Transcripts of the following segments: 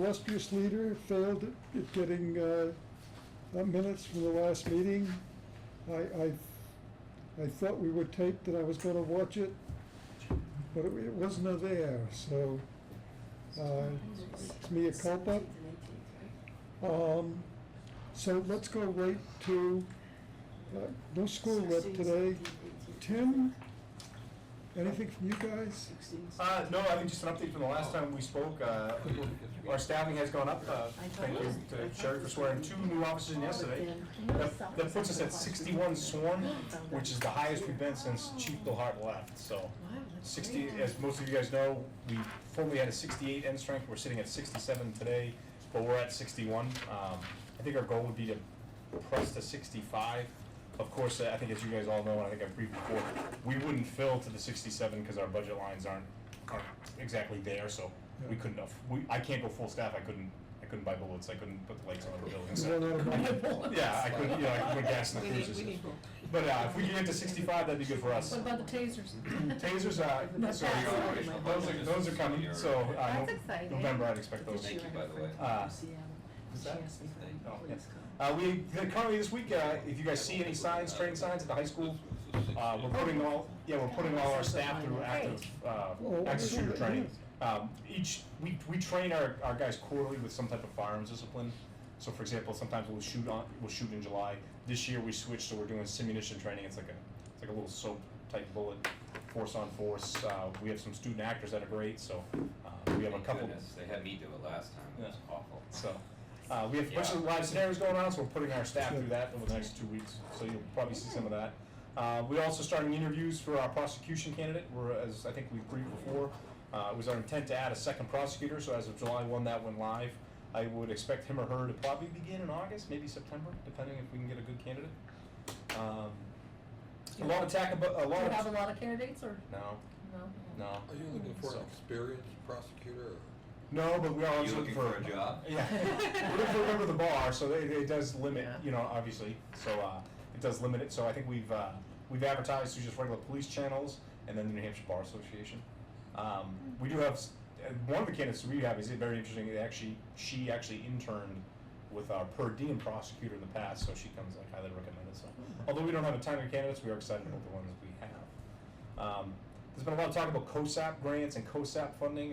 illustrious leader failed at getting minutes from the last meeting. I thought we were taped and I was going to watch it, but it wasn't there, so it's mea culpa. So let's go right to, no school rep today. Tim, anything from you guys? No, I think just an update from the last time we spoke. Our staffing has gone up. Thank you to Sherry for swearing 2 new officers in yesterday. That puts us at 61 sworn, which is the highest we've been since Chief Bill Hart left. So 60, as most of you guys know, we formerly had a 68 end strength. We're sitting at 67 today, but we're at 61. I think our goal would be to press to 65. Of course, I think as you guys all know, and I think I've briefed before, we wouldn't fill to the 67 because our budget lines aren't exactly there, so we couldn't. I can't go full staff. I couldn't buy bullets. I couldn't put the lights on the building. So, yeah, I couldn't. I could put gas in the cruisers. But if we can get to 65, that'd be good for us. What about the tasers? Tasers, those are coming. So That's exciting. November, I'd expect those. Thank you, by the way. We currently this week, if you guys see any signs, training signs at the high school, we're putting all our staff through active shooter training. We train our guys quarterly with some type of firearms discipline. So, for example, sometimes we'll shoot in July. This year we switched, so we're doing simunition training. It's like a little soap type bullet, force on force. We have some student actors that are great. So we have a couple. Goodness, they had me do it last time. It was awful. So. We have a bunch of live scenarios going on, so we're putting our staff through that over the next 2 weeks. So you'll probably see some of that. We're also starting interviews for our prosecution candidate. As I think we've briefed before, it was our intent to add a second prosecutor. So as of July 1, that went live. I would expect him or her to probably begin in August, maybe September, depending if we can get a good candidate. A lot of tack. Do you have a lot of candidates, or No. No. Are you looking for an experienced prosecutor? Or? No, but we are also looking for a job? Yeah, we're looking for a member of the bar, so it does limit, obviously. So it does limit it. So I think we've advertised through just regular police channels and then the New Hampshire Bar Association. We do have one of the candidates we have is very interesting. She actually interned with our per diem prosecutor in the past, so she comes highly recommended. So although we don't have a ton of candidates, we are excited about the ones we have. There's been a lot of talk about COSAP grants and COSAP funding.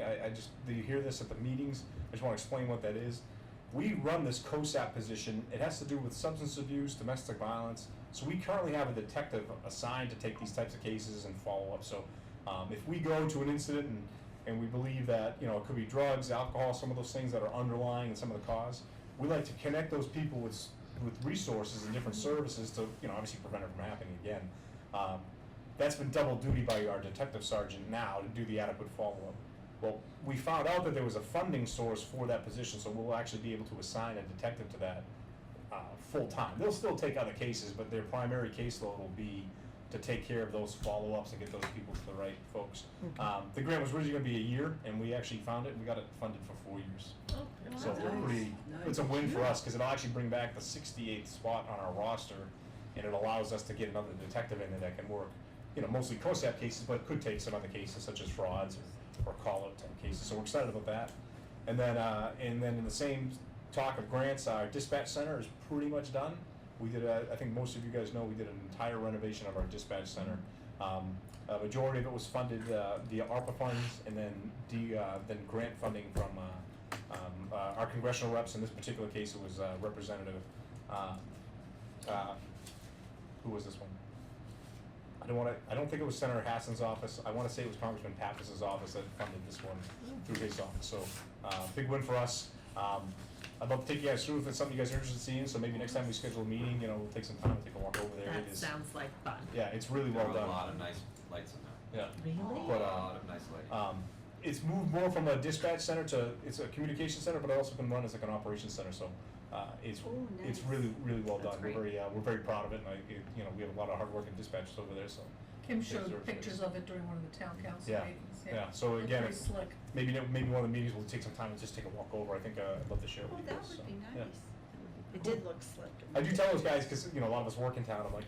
You hear this at the meetings. I just want to explain what that is. We run this COSAP position. It has to do with substance abuse, domestic violence. So we currently have a detective assigned to take these types of cases and follow up. So if we go to an incident and we believe that it could be drugs, alcohol, some of those things that are underlying and some of the cause, we like to connect those people with resources and different services to obviously prevent it from happening again. That's been double duty by our detective sergeant now to do the adequate follow-up. Well, we found out that there was a funding source for that position, so we'll actually be able to assign a detective to that full-time. They'll still take other cases, but their primary caseload will be to take care of those follow-ups and get those people to the right folks. Okay. The grant was originally going to be a year, and we actually found it, and we got it funded for 4 years. Oh, So it's a win for us, because it'll actually bring back the 68th spot on our roster, and it allows us to get another detective in there that can work mostly COSAP cases, but it could take some other cases such as frauds or call-out type cases. So we're excited about that. And then in the same talk of grants, our dispatch center is pretty much done. We did, I think most of you guys know, we did an entire renovation of our dispatch center. A majority of it was funded via ARPA funds, and then grant funding from our congressional reps. In this particular case, it was Representative. Who was this one? I don't think it was Senator Hassan's office. I want to say it was Congressman Pappas's office that funded this one through his office. So big win for us. I'd love to take you guys through if it's something you guys are interested in seeing. So maybe next time we schedule a meeting, we'll take some time to take a walk over there. That sounds like fun. Yeah, it's really well There are done. a lot of nice lights in there. Yeah. Really? But, A lot of nice lighting. It's moved more from a dispatch center to it's a communication center, but it also can run as like an operations center. So it's really well That's done. great. We're very proud of it, and we have a lot of hardworking dispatchers over there. So Kim Yes, showed sir. pictures of it during one of the town council Yeah. meetings. Yeah. So Looked again, pretty slick. maybe one of the meetings we'll take some time and just take a walk over. I think I'd love to share it with you That guys. would be yeah. nice. It did look slick. I do tell those guys because a lot of us work in town. I'm like,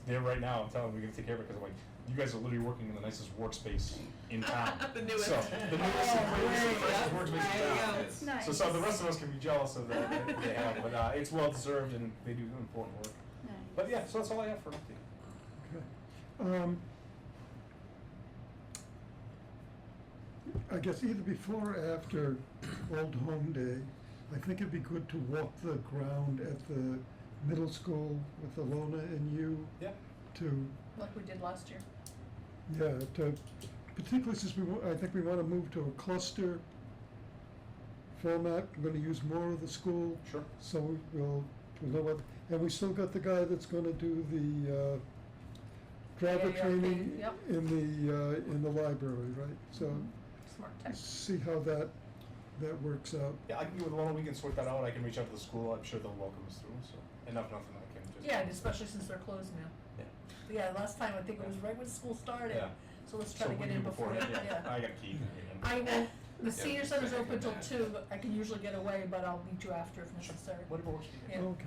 they're right now. I'm telling them we're gonna take care of it because I'm like, you guys are literally working in the nicest workspace in town. The newest. So, the newest, Oh, greatest, great. freshest workspace in town. It's nice. So the rest of us can be jealous of that they have, but it's well deserved and they do important work. Nice. But yeah, so that's all I have for an update. Okay. I guess either before or after Old Home Day, I think it'd be good to walk the ground at the middle school with Alona and you Yeah. to, Like we did last year. yeah, to, particularly since I think we wanna move to a cluster format. We're gonna use more of the school. Sure. So we'll know what, and we still got the guy that's gonna do the, driver AARP, training yep. in the library, right? So, Smart tech. see how that works out. Yeah, I can get with Lona, we can sort that out. I can reach out to the school. I'm sure they'll welcome us through, so. Enough, nothing, I can just. Yeah, and especially since they're closed now. Yeah. Yeah, last time I think it was right when school started. Yeah. So let's try So to we get in do before, beforehand, yeah. I got a key. I will, the Yeah, senior just center's check open in till that. 2, but I can usually get away, but I'll meet you after if necessary. Whatever works for you. Yeah. Okay.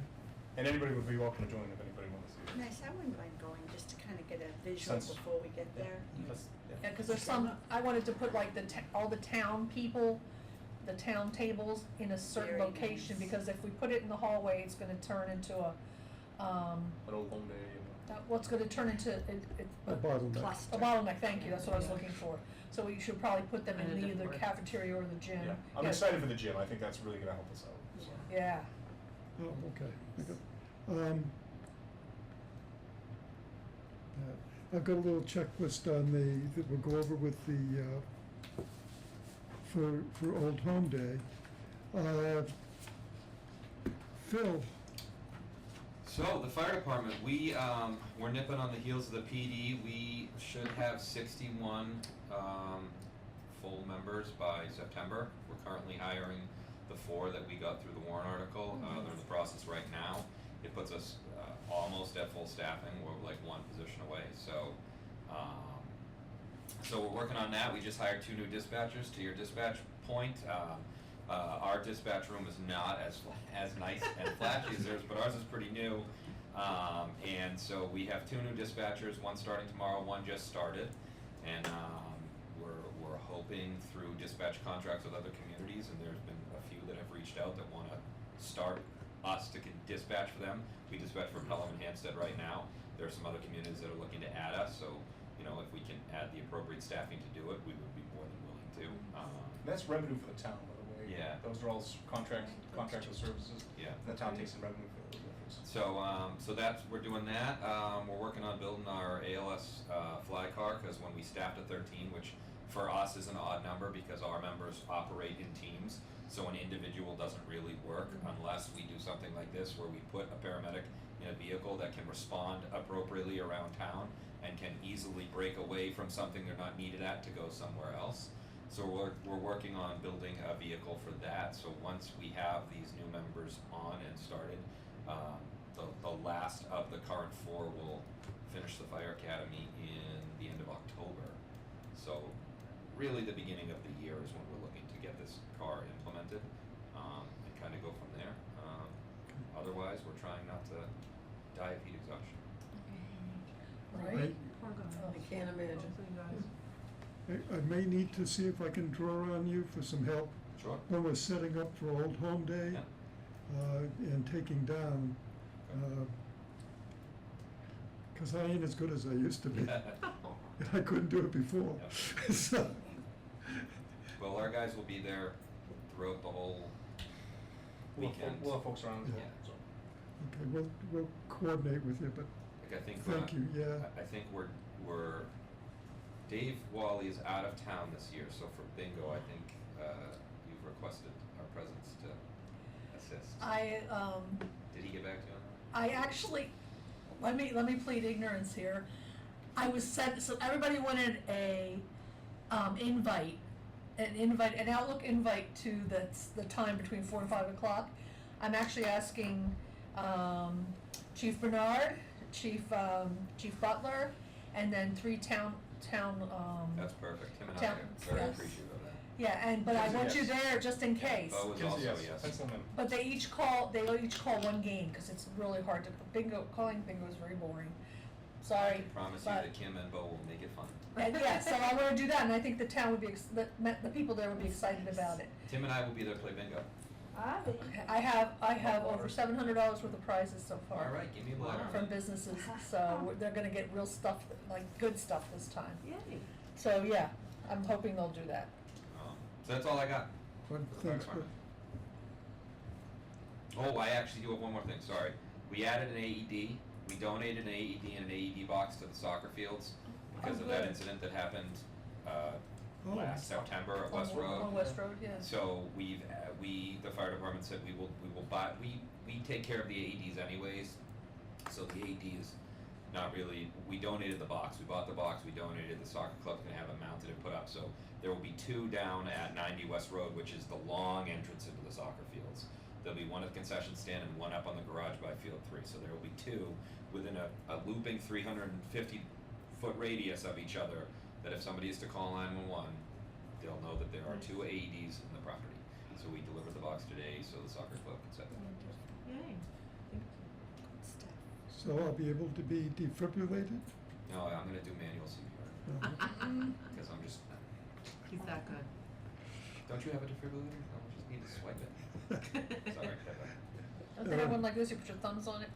And anybody would be welcome to join if anybody wants to see it. Nice, I wouldn't mind going, just to kind of get a visual Sense. before we get Yeah. there. That's- Yeah, cause there's some, I wanted to put like all the town people, the town tables in a certain Very location, nice. because if we put it in the hallway, it's gonna turn into a, An old home day, what's gonna turn into, A bottleneck. Cluster. a bottleneck, thank you, that's what I was looking for. So we should probably put them In a in either different way. cafeteria or the gym. Yeah, I'm Yeah. excited for the gym. I think that's really gonna help us out. So. Yeah, Oh, okay. I've got a little checklist on that we'll go over with the, for Old Home Day. Phil, So the fire department, we're nipping on the heels of the PD. We should have 61 full members by September. We're currently hiring the 4 that we got through the warrant article. They're in the process right now. It puts us almost at full staffing. We're like 1 position away. So we're working on that. We just hired 2 new dispatchers. To your dispatch point, our dispatch room is not as nice and flashy as theirs, but ours is pretty new. And so we have 2 new dispatchers, 1 starting tomorrow, 1 just started. And we're hoping through dispatch contracts with other communities, and there's been a few that have reached out that wanna start us to dispatch for them. We dispatch for Pelham and Hampstead right now. There are some other communities that are looking to add us, so, if we can add the appropriate staffing to do it, we would be more than willing to. That's revenue for the town, by the way. Yeah. Those are all contractual services. Yeah. And the town takes in revenue for those efforts. So that's, we're doing that. We're working on building our ALS fly car, because when we staffed at 13, which for us is an odd number because our members operate in teams, so an individual doesn't really work unless we do something like this where we put a paramedic in a vehicle that can respond appropriately around town and can easily break away from something they're not needed at to go somewhere else. So we're working on building a vehicle for that. So once we have these new members on and started, the last of the current 4 will finish the fire academy in the end of October. So really the beginning of the year is when we're looking to get this car implemented, and kind of go from there. Otherwise, we're trying not to die of heat exhaustion. right? I can't imagine. I may need to see if I can draw on you for some help Sure. when we're setting up for Old Home Day. Yeah. And taking down, cause I ain't as good as I used to be. I couldn't do it before. Yep. So, Well, our guys will be there throughout the whole weekend. We'll have folks around. Yeah. okay, we'll coordinate with you, but Like I think, thank you, yeah. I think we're Dave Wally is out of town this year, so for bingo, I think you've requested our presence to assist. Did he get back to you on I actually, let me plead ignorance here. I was sent, so everybody wanted an Outlook invite to the time between 4 and 5 o'clock. I'm actually asking, Chief Bernard, Chief Butler, and then 3 town, that? That's perfect. Tim and I Town- are very yes. appreciative of that. yeah, but I Kinsey, want you yes. there just in case. Bo is Kinsey, also a yes. yes. Pencil 'em in. But they each call 1 game, cause it's really hard to, calling bingo is very boring. sorry. Promise you but- that Kim and Bo will make it fun. And yeah, so I wanna do that, and I think the town would be, the people there would be excited about it. Tim and I will be there to play bingo. Ah, I have over $700 worth of prizes so far. All right, give me a blow. From businesses, so they're gonna get real stuff, like good stuff this time. Yay. So, yeah, I'm hoping they'll do that. So that's all I got. One Fire thing's department. Oh, I actually do have one more thing, sorry. We added an AED, we donated an AED and an AED box to the soccer fields because Oh, of that good. incident that happened, Oh. last September at West Road. On West Road, yeah. So the fire department said we will buy, we take care of the AEDs anyways. So the AED is not really, we donated the box, we bought the box, we donated, the soccer club's gonna have it mounted and put up. So there will be 2 down at 90 West Road, which is the long entrance into the soccer fields. There'll be one at the concession stand and one up on the garage by field 3. So there will be 2 within a looping 350-foot radius of each other, that if somebody is to call 911, they'll know that there are 2 AEDs in the property. So we delivered the box today, so the soccer club can set that up. Yay. So I'll be able to be defibrillated? No, I'm gonna do manual CPR, Uh-huh. because I'm just, He's that good. don't you have a defibrillator? No, we just need to swipe it. Sorry, Kevin. Don't they have one like this, you put your thumbs on it?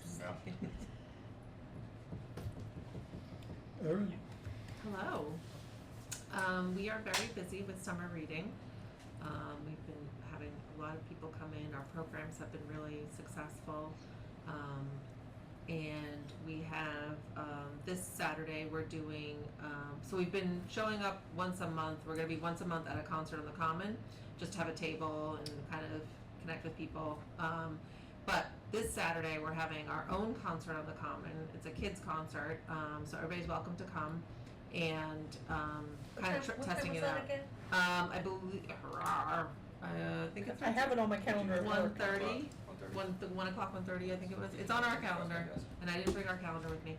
Erin? Hello. We are very busy with summer reading. We've been having a lot of people come in. Our programs have been really successful. And we have, this Saturday, we're doing, so we've been showing up once a month. We're gonna be once a month at a concert on the Common, just to have a table and kind of connect with people. But this Saturday, we're having our own concert on the Common. It's a kids concert, so everybody's welcome to come and kind of testing it out. I believe, I think it's. I have it on my calendar at work. 1:30. 1 o'clock, 1:30, I think it was. It's on our calendar, and I didn't bring our calendar with me.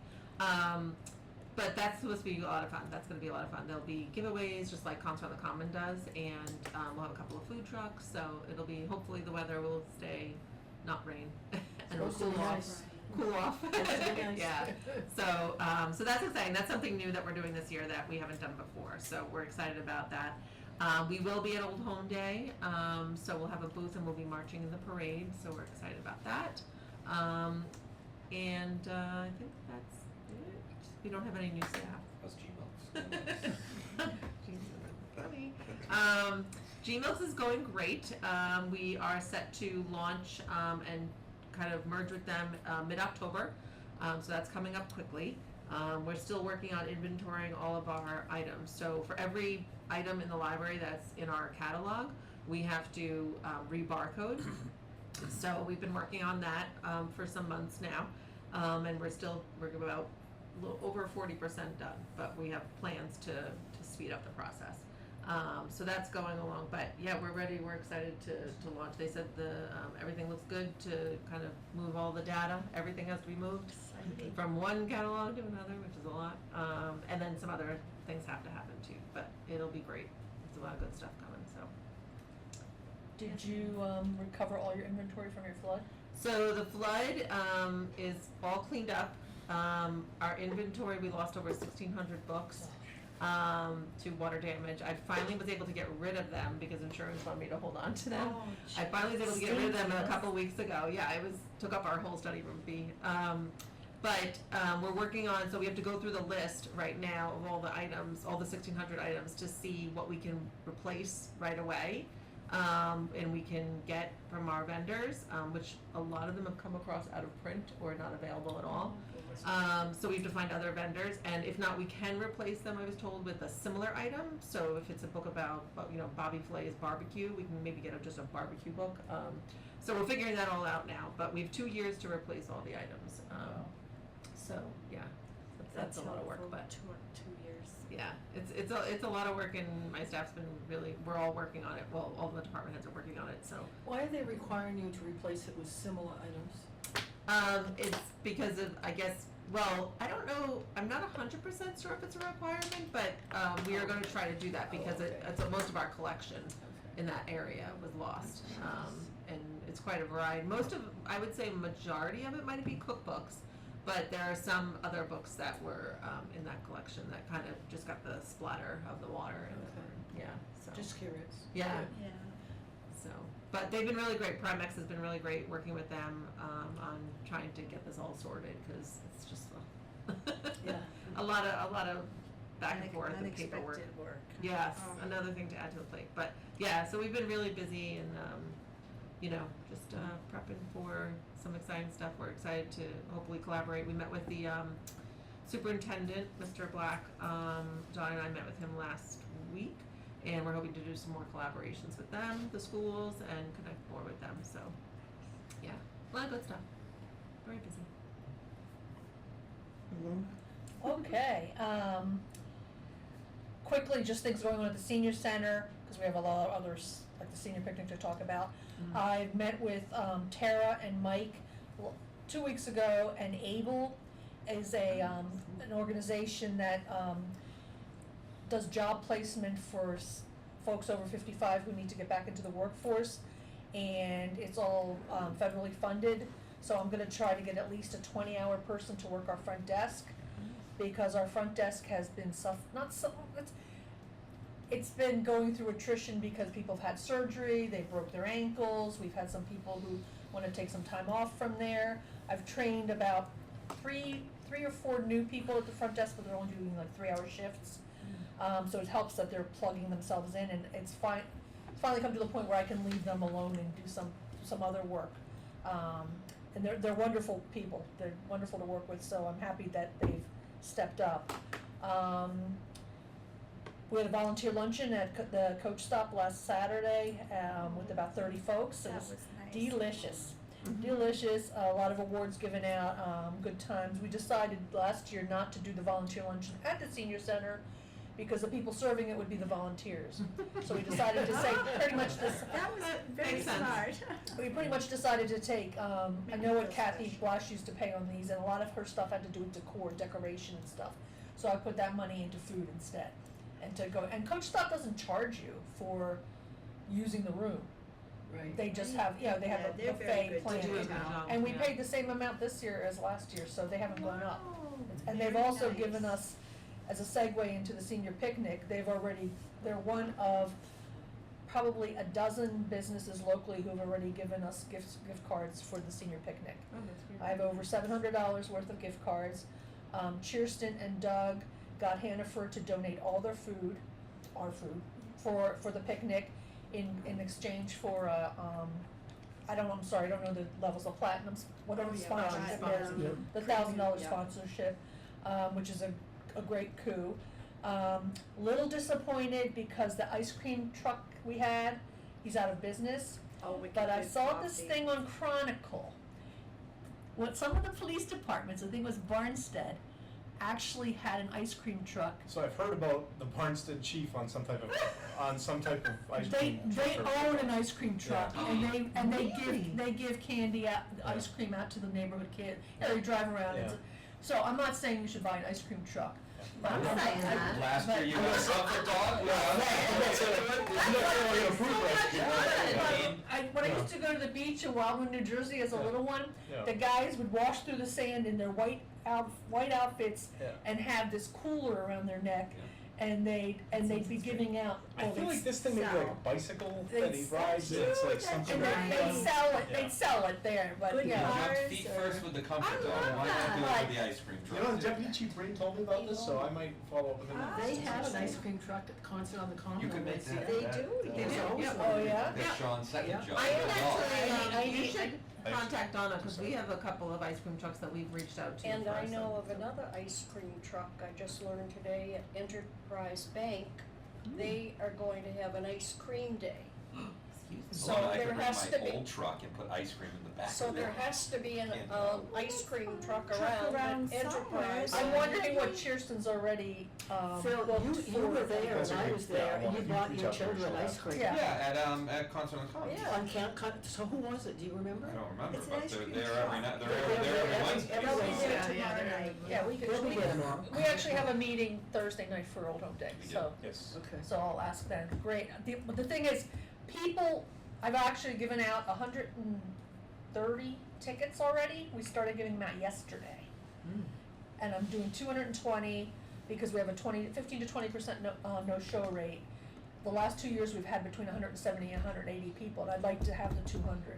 But that's supposed to be a lot of fun. That's going to be a lot of fun. There'll be giveaways, just like Concert on the Common does, and we'll have a couple of food trucks. So it'll be, hopefully the weather will stay, not rain, and it'll Supposed to cool be off. nice. Cool off. Supposed to be nice. Yeah. So so that's exciting. That's something new that we're doing this year that we haven't done before. So we're excited about that. We will be at Old Home Day, so we'll have a booth and we'll be marching in the parade, so we're excited about that. And I think that's it. We don't have any new staff. How's G-Milks? Funny. G-Milks is going great. We are set to launch and kind of merge with them mid-October, so that's coming up quickly. We're still working on inventorying all of our items. So for every item in the library that's in our catalog, we have to re-barcode. So we've been working on that for some months now, and we're about a little over 40% done, but we have plans to speed up the process. So that's going along, but yeah, we're ready. We're excited to launch. They said everything looks good to kind of move all the data. Everything has to be moved from one catalog to another, which is a lot. And then some other things have to happen too, but it'll be great. There's a lot of good stuff coming, so. Did you recover all your inventory from your flood? So the flood is all cleaned up. Our inventory, we lost over 1,600 books to water damage. I finally was able to get rid of them because insurance wanted me to hold on to them. Oh, I finally was able to get rid of them a Stinky. couple weeks ago. Yeah, took up our whole study room fee. But we're working on, so we have to go through the list right now of all the items, all the 1,600 items, to see what we can replace right away. And we can get from our vendors, which a lot of them have come across out of print or not available at all. So we have to find other vendors, and if not, we can replace them, I was told, with a similar item. So if it's a book about, Bobby Flay's barbecue, we can maybe get just a barbecue book. So we're figuring that all out now, but we have 2 years to replace all the items. So, yeah, that's a lot of work, but. 2 years. Yeah, it's a lot of work, and my staff's been we're all working on it. Well, all the department heads are working on it, so. Why are they requiring you to replace it with similar items? It's because of, I guess, well, I don't know, I'm not 100% sure if it's a requirement, but, we are gonna try to do that because most of our collection in that area was lost. And it's quite a variety. I would say majority of it might be cookbooks. But there are some other books that were in that collection that kind of just got the splatter of the water and Okay. yeah, so Just curious. yeah. Yeah. So, but they've been really great. Primex has been really great working with them on trying to get this all sorted because it's just Yeah. a lot of back and forth and Unexpected paperwork. work. Yes, Oh. another thing to add to the plate. But yeah, so we've been really busy and you know, just prepping for some exciting stuff. We're excited to hopefully collaborate. We met with the superintendent, Mr. Black. John and I met with him last week, and we're hoping to do some more collaborations with them, the schools, and connect more with them. So, yeah, a lot of good stuff. Very busy. Alona? Okay, quickly, just things going on at the senior center, because we have a lot of others, like the senior picnic to talk about. Mhm. I've met with, Tara and Mike 2 weeks ago, and ABLE is an organization that, does job placement for folks over 55 who need to get back into the workforce, and it's all, federally funded. So I'm gonna try to get at least a 20-hour person to work our front desk, because our front desk has been it's been going through attrition because people have had surgery, they broke their ankles, we've had some people who wanna take some time off from there. I've trained about three or four new people at the front desk, but they're only doing like 3-hour shifts. So it helps that they're plugging themselves in, and it's finally come to the point where I can leave them alone and do some other work. And they're wonderful people, they're wonderful to work with, so I'm happy that they've stepped up. We had a volunteer luncheon at the Coach Stop last Saturday, with about 30 folks. It That was was nice. delicious. Delicious, a lot of awards given out, good times. We decided last year not to do the volunteer luncheon at the senior center because the people serving it would be the volunteers. So we decided to say pretty much this, That was very Makes sense. smart. we pretty much decided to take, I know what Feel Kathy special. Blash used to pay on these, and a lot of her stuff had to do with decor, decoration and stuff. So I put that money into food instead. And to go, and Coach Stop doesn't charge you for using the room. Right. They just have, they have Yeah, a they're very buffet good plan. They do a too. good job. And we yeah. paid the same amount this year as last year, so they haven't gone up. Wow, And they've very also nice. given us, as a segue into the senior picnic, they're one of probably a dozen businesses locally who've already given us gift cards for the senior picnic. Oh, that's great. I have over $700 worth of gift cards. Cheerston and Doug got Hannaford to donate all their food, our food, for the picnic in exchange for I don't know the levels of platinums, whatever the Oh, yeah, sponsorship platinum. is, Yeah. the $1,000 Yeah. sponsorship, which is a great coup. Little disappointed because the ice cream truck we had, he's out of business. Oh, we But could I do saw this coffee. thing on Chronicle. What some of the police departments, I think it was Barnstead, actually had an ice cream truck. So I've heard about the Barnstead chief on some type of ice They cream. truck. own an ice cream truck, Yeah. and they Really? give candy out, ice Yeah. cream out to the neighborhood kid. They drive around. Yeah. So I'm not saying you should buy an ice cream truck. But I'm saying that. Last year you But- got yourself a dog? Yeah, I'm not saying that. There's nothing we're gonna prove right here. When I used to go to the beach in Wildwood, New Jersey as a Yeah. little one, Yeah. the guys would wash through the sand in their white outfits Yeah. and have this cooler around their neck, and they'd be giving out. I feel like this thing may be like a sell. bicycle They that he rides, and it's like something And that he they'd does. sell it. Yeah. They'd sell it there, but Good You yeah. cars jumped feet or- first with the comfort I dog, love why not that. do it Right. with the ice cream You truck? know, too? Deputy Chief Breen told me about this, so I might follow up with him. They have an ice cream truck at the concert on the common. You could when I make see that. them. They do, They yeah. do, always yeah. like Oh, that. yeah? That's Sean's second Yeah. job. I Good can dog. actually, you I- should contact Donna, cause we have a couple of ice cream trucks that we've reached out to And for I us, know so- of another ice cream truck, I just learned today at Enterprise Bank, they are going to have an ice cream day. Excuse me. So Well, I there could bring has to my be- old truck and put ice cream in the back So of there it. has to be an, Can't ice cream truck Truck around around at Enterprise. somewhere. I'm wondering what Cheerston's already, Phil, booked you were for. there That's a and I good- was there, yeah, and well, you if bought you your reach out to children her, ice cream. Yeah. Yeah, at Concert on Commons. Yeah. On so who was it, do you remember? I don't remember, It's an but ice they're cream there truck. every night, they're They're there there every Wednesday. They'll be Yeah, there yeah, tomorrow they're- night. Yeah, we They'll be could, there tomorrow. we actually have a meeting Thursday night for Old Home Day, We do. so. Yes. Okay. So I'll ask them. Great. But the thing is, people, I've actually given out 130 tickets already. We started giving them out yesterday. And I'm doing 220 because we have a 15 to 20% no-show rate. The last 2 years, we've had between 170 and 180 people, and I'd like to have the 200.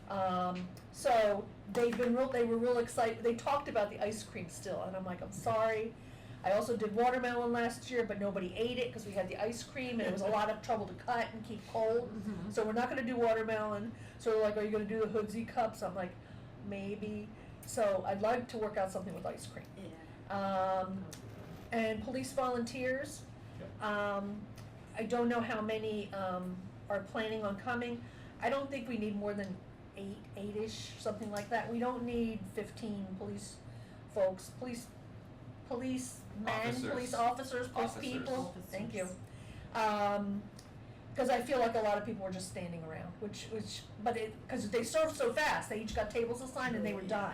Right. So they were real excited. They talked about the ice cream still, and I'm like, I'm sorry. I also did watermelon last year, but nobody ate it because we had the ice cream, and it was a lot of trouble to cut and keep cold. So we're not gonna do watermelon. So they're like, are you gonna do the Hoodsy cups? I'm like, maybe. So I'd like to work out something with ice cream. Yeah. And police volunteers. I don't know how many are planning on coming. I don't think we need more than eight-ish, something like that. We don't need 15 police folks, police men, Officers. police officers, police Officers. people. Thank you. Because I feel like a lot of people were just standing around, because they served so fast. They each got tables assigned and they were done.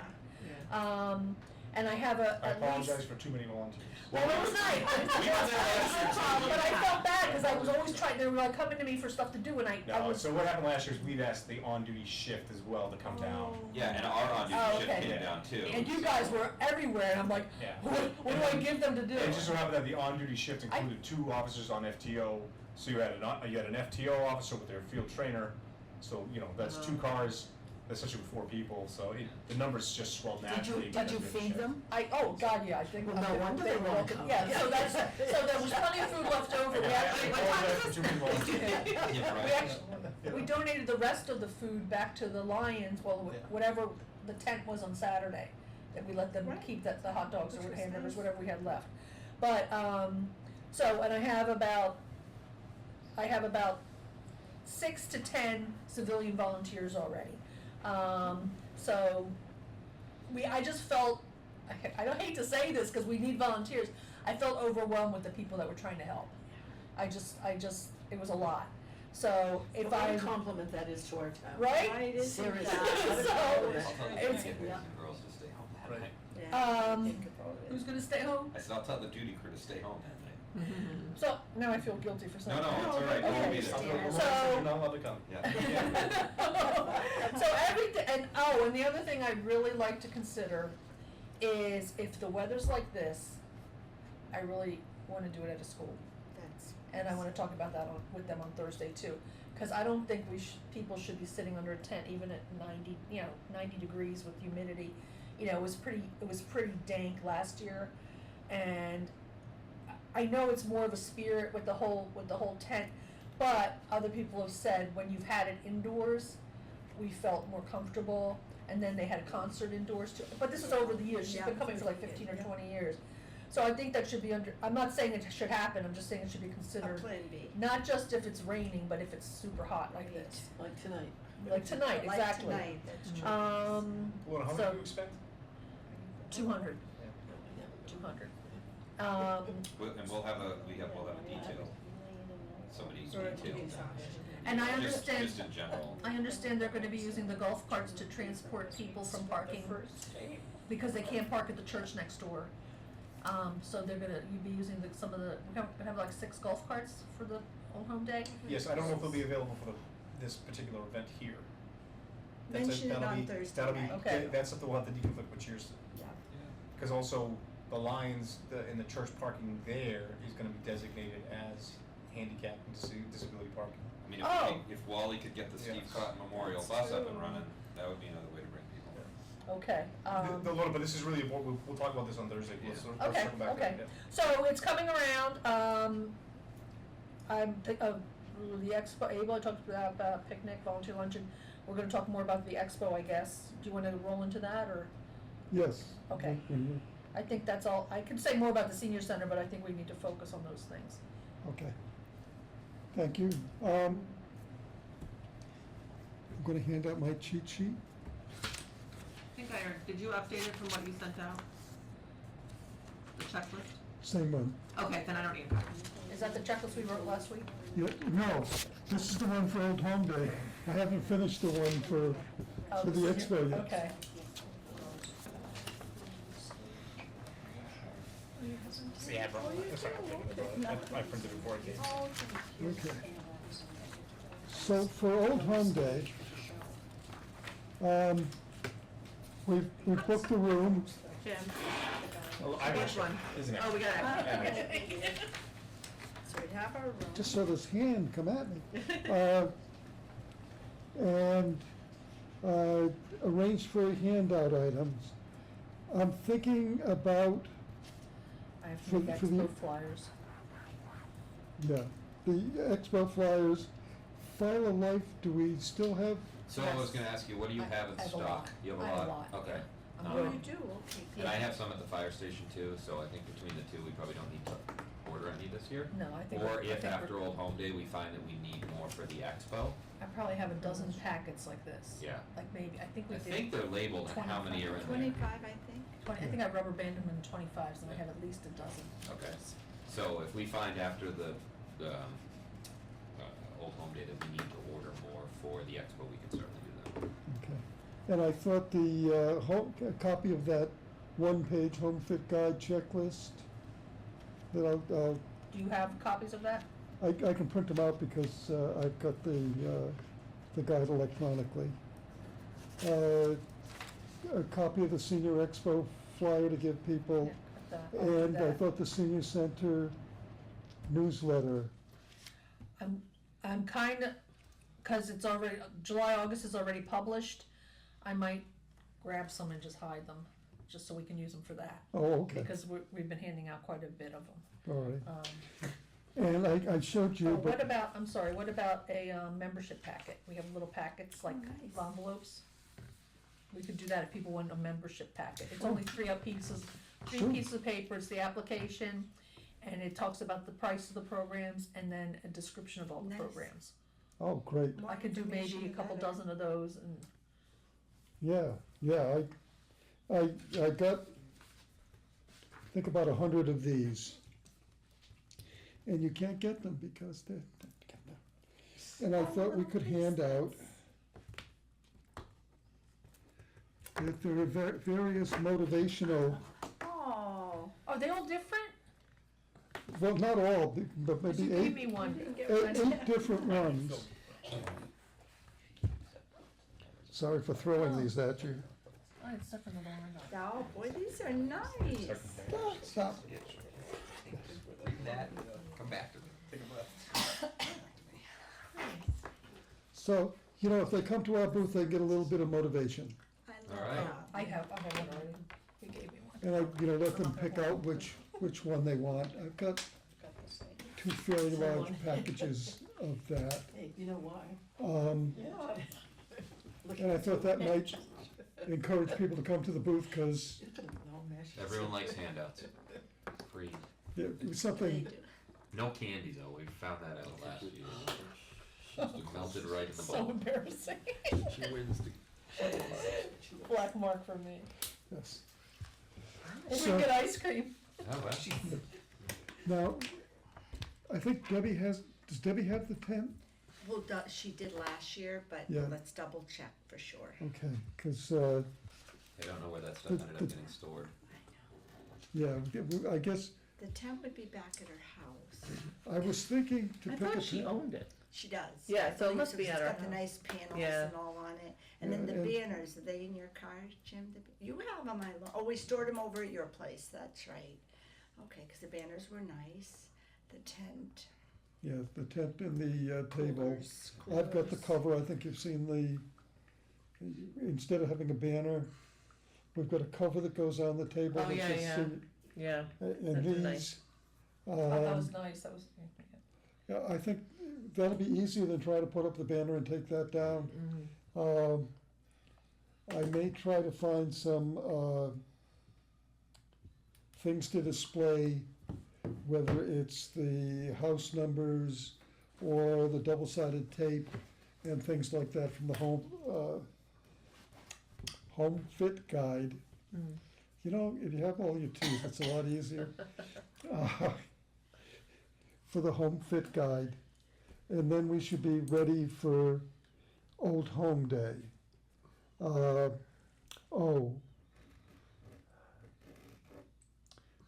And I have I at least. apologize for too many volunteers. Well, it was nice. We did that last year, too. But I felt bad because I was always trying, they were like coming to me for stuff to do and I No, was. so what happened last year is we'd asked the on-duty shift as well to come down. Yeah, and our on-duty Oh, shift okay. came down too. And you guys were everywhere and I'm like, Yeah. what do I give them to do? It just so happened that the on-duty shift included 2 officers on FTO, so you had an FTO officer with their field trainer, so, that's 2 cars, essentially with 4 people, so the numbers just swelled naturally. Did because you of the feed shift. them? Oh, God, yeah, I think. Well, no wonder they won't come. Yeah, so there was plenty of food left over. We I actually, apologize for too many volunteers. Yeah, right. we actually, we donated the rest of the food back to the Lions, whatever the tent was on Saturday, that we let them Right. keep the hot dogs Which or was hamburgers, nice. whatever we had left. But, so, and I have about 6 to 10 civilian volunteers already. So, I just felt, I don't hate to say this, cause we need volunteers, I felt overwhelmed with the people that were trying to help. I just, it was a lot. So, if What I. a compliment that is to our town. Right? Right, isn't Seriously. that? What a So, compliment. I'll tell the It's- duty yeah. and girls to stay home that Right. night. Yeah. Who's gonna stay home? I said, I'll tell the duty crew to stay home that night. So, now I feel guilty for saying No, that. it's all right, you won't be there. So- You're not allowed to come. Yeah. So everything, and the other thing I'd really like to consider is if the weather's like this, I really wanna do it at a school. That's. And I wanna talk about that with them on Thursday too. Cause I don't think people should be sitting under a tent even at 90 degrees with humidity. It was pretty dank last year. And I know it's more of a spirit with the whole tent, but other people have said when you've had it indoors, we felt more comfortable, and then they had a concert indoors too, but this is over the years, she's been coming for like 15 or 20 years. So I think that should be I'm not saying it should happen, I'm just saying it should be A considered, plan B. not just if it's raining, but if it's super hot like this, Like tonight. like tonight, Like exactly. tonight, that's true. Well, how many So- do you expect? 200. Yeah. 200. We'll have a detail, somebody detailed that. And I Just- understand. Just in general. I understand they're gonna be using the golf carts to transport people from parking, because they can't park at the church next door. So you'd be using we have like 6 golf carts for the Old Home Day. Yes, I don't know if they'll be available for this particular event here. Mention it that'll on be- Thursday that'll be- night. Okay. That's something we'll have to deconflict with yours. Yeah. Because also, the lines in the church parking there is gonna be designated as handicap and disability parking. I mean, Oh. if Wally could get the Steve Yes. Cotton Memorial That's bus up true. and running, that would be another way to bring people. Okay. But this is really important, we'll talk about this on Thursday, Yeah. we'll Okay, circle back to okay. that. So it's coming around, I'm the expo, Abel, I talked about picnic, volunteer luncheon, we're gonna talk more about the expo, I guess. Do you wanna roll into that, or? Yes. Okay. Mhm. I think that's all, I could say more about the senior center, but I think we need to focus on those things. Okay. Thank you. I'm gonna hand out my cheat sheet. I think did you update it from what you sent out? The checklist? Same one. Okay, then I don't need a copy. Is that the checklist we wrote last week? Yeah, no, this is the one for Old Home Day. I haven't finished the one for the senior- expo yet. Okay. Yeah, bro, that's all right, I printed it before I came. Okay. So for Old Home Day, we booked the room Jim, Oh, I which mentioned- one? Isn't it? Oh, we got it. I mentioned- So we have our room. Just saw this hand come at me. And arranged for handout items. I'm thinking about, I have to For- make for the- expo flyers. yeah, the expo flyers. File of Life, do we still have? So I was Yes. gonna ask you, what do you I- have in I have a stock? lot. You have I a have a lot? lot, Okay. I'm Oh, good. you do, okay. And I have some at the fire station too, so I think between the two, we probably don't need to order any this year. No, I think. Or I if think after Old Home Day, we find that we need more for the expo, I probably have a dozen packets like this. yeah. Like maybe, I think we I did. think they're labeled and how many are in there. 25, I think. I think I rubber banded them in 25s, and I have at least a dozen. Okay. So if we find after the Old Home Day that we need to order more for the expo, we can certainly do that. Okay. And I thought the a copy of that one-page home fit guide checklist that I'll, Do you have copies of that? I can print them out because I've got the guide electronically. A copy of the Senior Expo flyer to give people, Yeah, I'll do and I that. thought the Senior Center newsletter. I'm kinda, cause it's already, July, August is already published, I might grab some and just hide them, just so we can use them for that. Oh, okay, Because we've been handing out quite a bit of them. all right. And I showed Oh, you, what but, about, I'm sorry, what about a membership packet? We have little packets like nice. envelopes. We could do that if people want a membership packet. It's only three pieces Sure. of paper, it's the application, and it talks about the price of the programs, and then a description of all the Nice. programs. oh, great, More I could do maybe a information, couple better. dozen of those, and yeah, I got, I think about 100 of these. And you can't get them because they're, and I thought we could hand out, that there are various motivational, Oh, are they all different? well, not all, but 'Cause maybe you gave eight, me one. eight different ones. Sorry for throwing these at you. Oh, it's different than the one I got. oh, boy, these are nice. Stop. Read that, come back to me. So, if they come to our booth, they get a little bit of motivation. I All love right. that. I have one already. You gave me one. And I, let them pick out which one they want. I've got Got the same. two fairly large packages of that. Hey, you know why? And I thought that might encourage people to come to the booth, because No meshes. Everyone likes handouts. Free. it was something, No candy though, we found that out last year. Just melted right in the So bowl. embarrassing. She wins the. Black mark for me. yes. Or we So- get ice cream. Oh, well. Now, I think does Debbie have the tent? Well, she did last year, but Yeah. let's double check for sure. Okay, because, I don't know where that stuff ended up getting stored. yeah, I guess, The tent would be back at her house. I was thinking to I pick a thought she tent. owned it. She does. Yeah, I so it believe must be at her It's got the house. nice panels Yeah. and all on it. And then Yeah, the and- banners, are they in your car, Jim? You have them, oh, we stored them over at your place, that's right. Okay, because the banners were nice, the tent. Yeah, the tent and the table. coolers, I've got the coolers. cover, I think you've seen instead of having a banner, we've got a cover that goes on the table. Oh, that yeah, says yeah. senior- Yeah. And That's these, nice. Oh, that was um, nice, that was, yeah, I think that'll be easier than try to put up the banner and take that down. Mhm. I may try to find some, things to display, whether it's the house numbers or the double-sided tape and things like that from the home fit guide. Mm. If you have all your teeth, it's a lot easier. For the home fit guide. And then we should be ready for Old Home Day.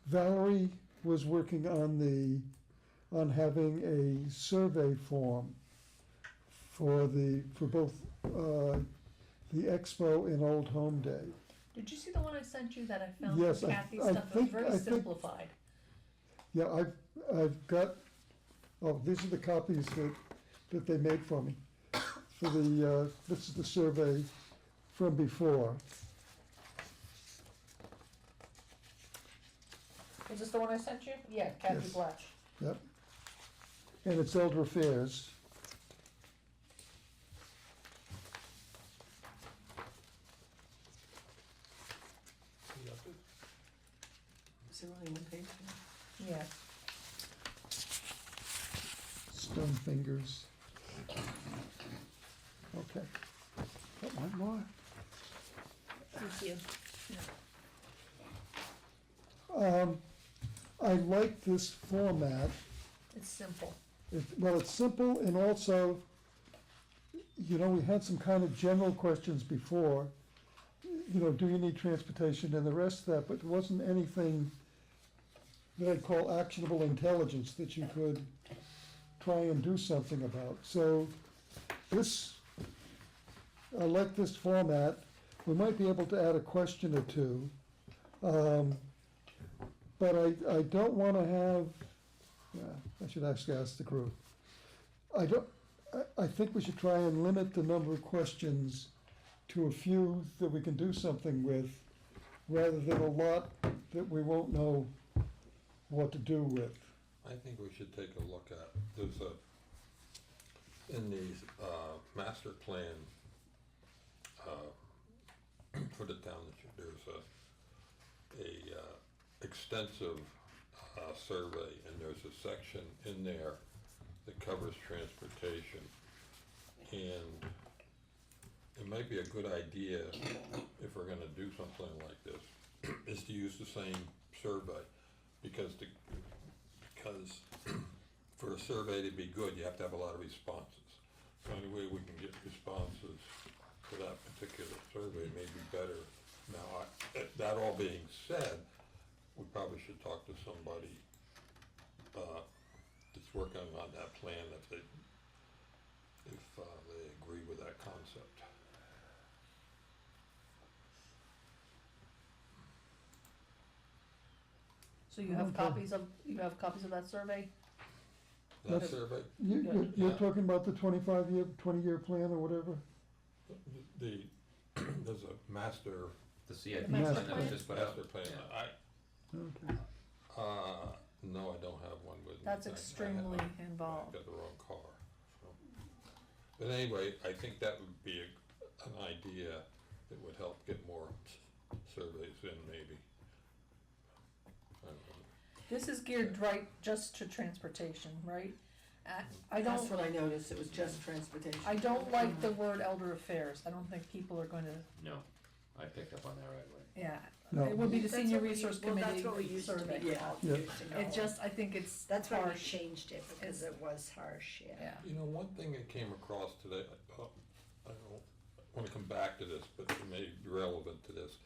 Valerie was working on having a survey form for both the expo and Old Home Day. Did you see the one I sent you that I found Yes, from I Kathy's think- stuff? It was very I think- simplified. Yeah, I've got, oh, these are the copies that they made for me. For the, this is the survey from before. Is this the one I sent you? Yeah, Kathy Yes. Blatch. Yep. And it's Elder Affairs. Is there only one page? Yeah. Stone fingers. Okay. Got one more. Thank you. I like this format. It's simple. Well, it's simple and also, you know, we had some kind of general questions before. You know, do you need transportation and the rest of that, but there wasn't anything that I'd call actionable intelligence that you could try and do something about. So this, I like this format. We might be able to add a question or two. But I don't wanna have, I should actually ask the group. I think we should try and limit the number of questions to a few that we can do something with, rather than a lot that we won't know what to do with. I think we should take a look at, there's in the, master plan, for the township, there's a extensive, survey, and there's a section in there that covers transportation. And it might be a good idea, if we're gonna do something like this, is to use the same survey, because for a survey to be good, you have to have a lot of responses. So any way we can get responses for that particular survey may be better. Now, that all being said, we probably should talk to somebody that's working on that plan, if they agree with that concept. So you have Okay. copies of that survey? That That's- survey, You're Yeah. talking about the 20-year plan or whatever? there's a master The CIP Master plan that was plan? just put out. Master plan, Yeah. Okay. no, I don't have one with me. That's I extremely I've involved. got the wrong car, so. But anyway, I think that would be an idea that would help get more surveys in, maybe. I don't know. This is geared right just to transportation, right? I That's don't, what I noticed, it was just transportation. I don't like the word elder affairs. I don't think people are going to, No, I picked up on that right away. yeah. No. It would be the That's senior what we- resource well, committee that's what we used to survey. be Yeah. called Yeah. years ago. It just, I think it's That's why we harsh. changed it, because It's- it was harsh, yeah. Yeah. You know, one thing that came across today, I don't wanna come back to this, but it may be relevant to this.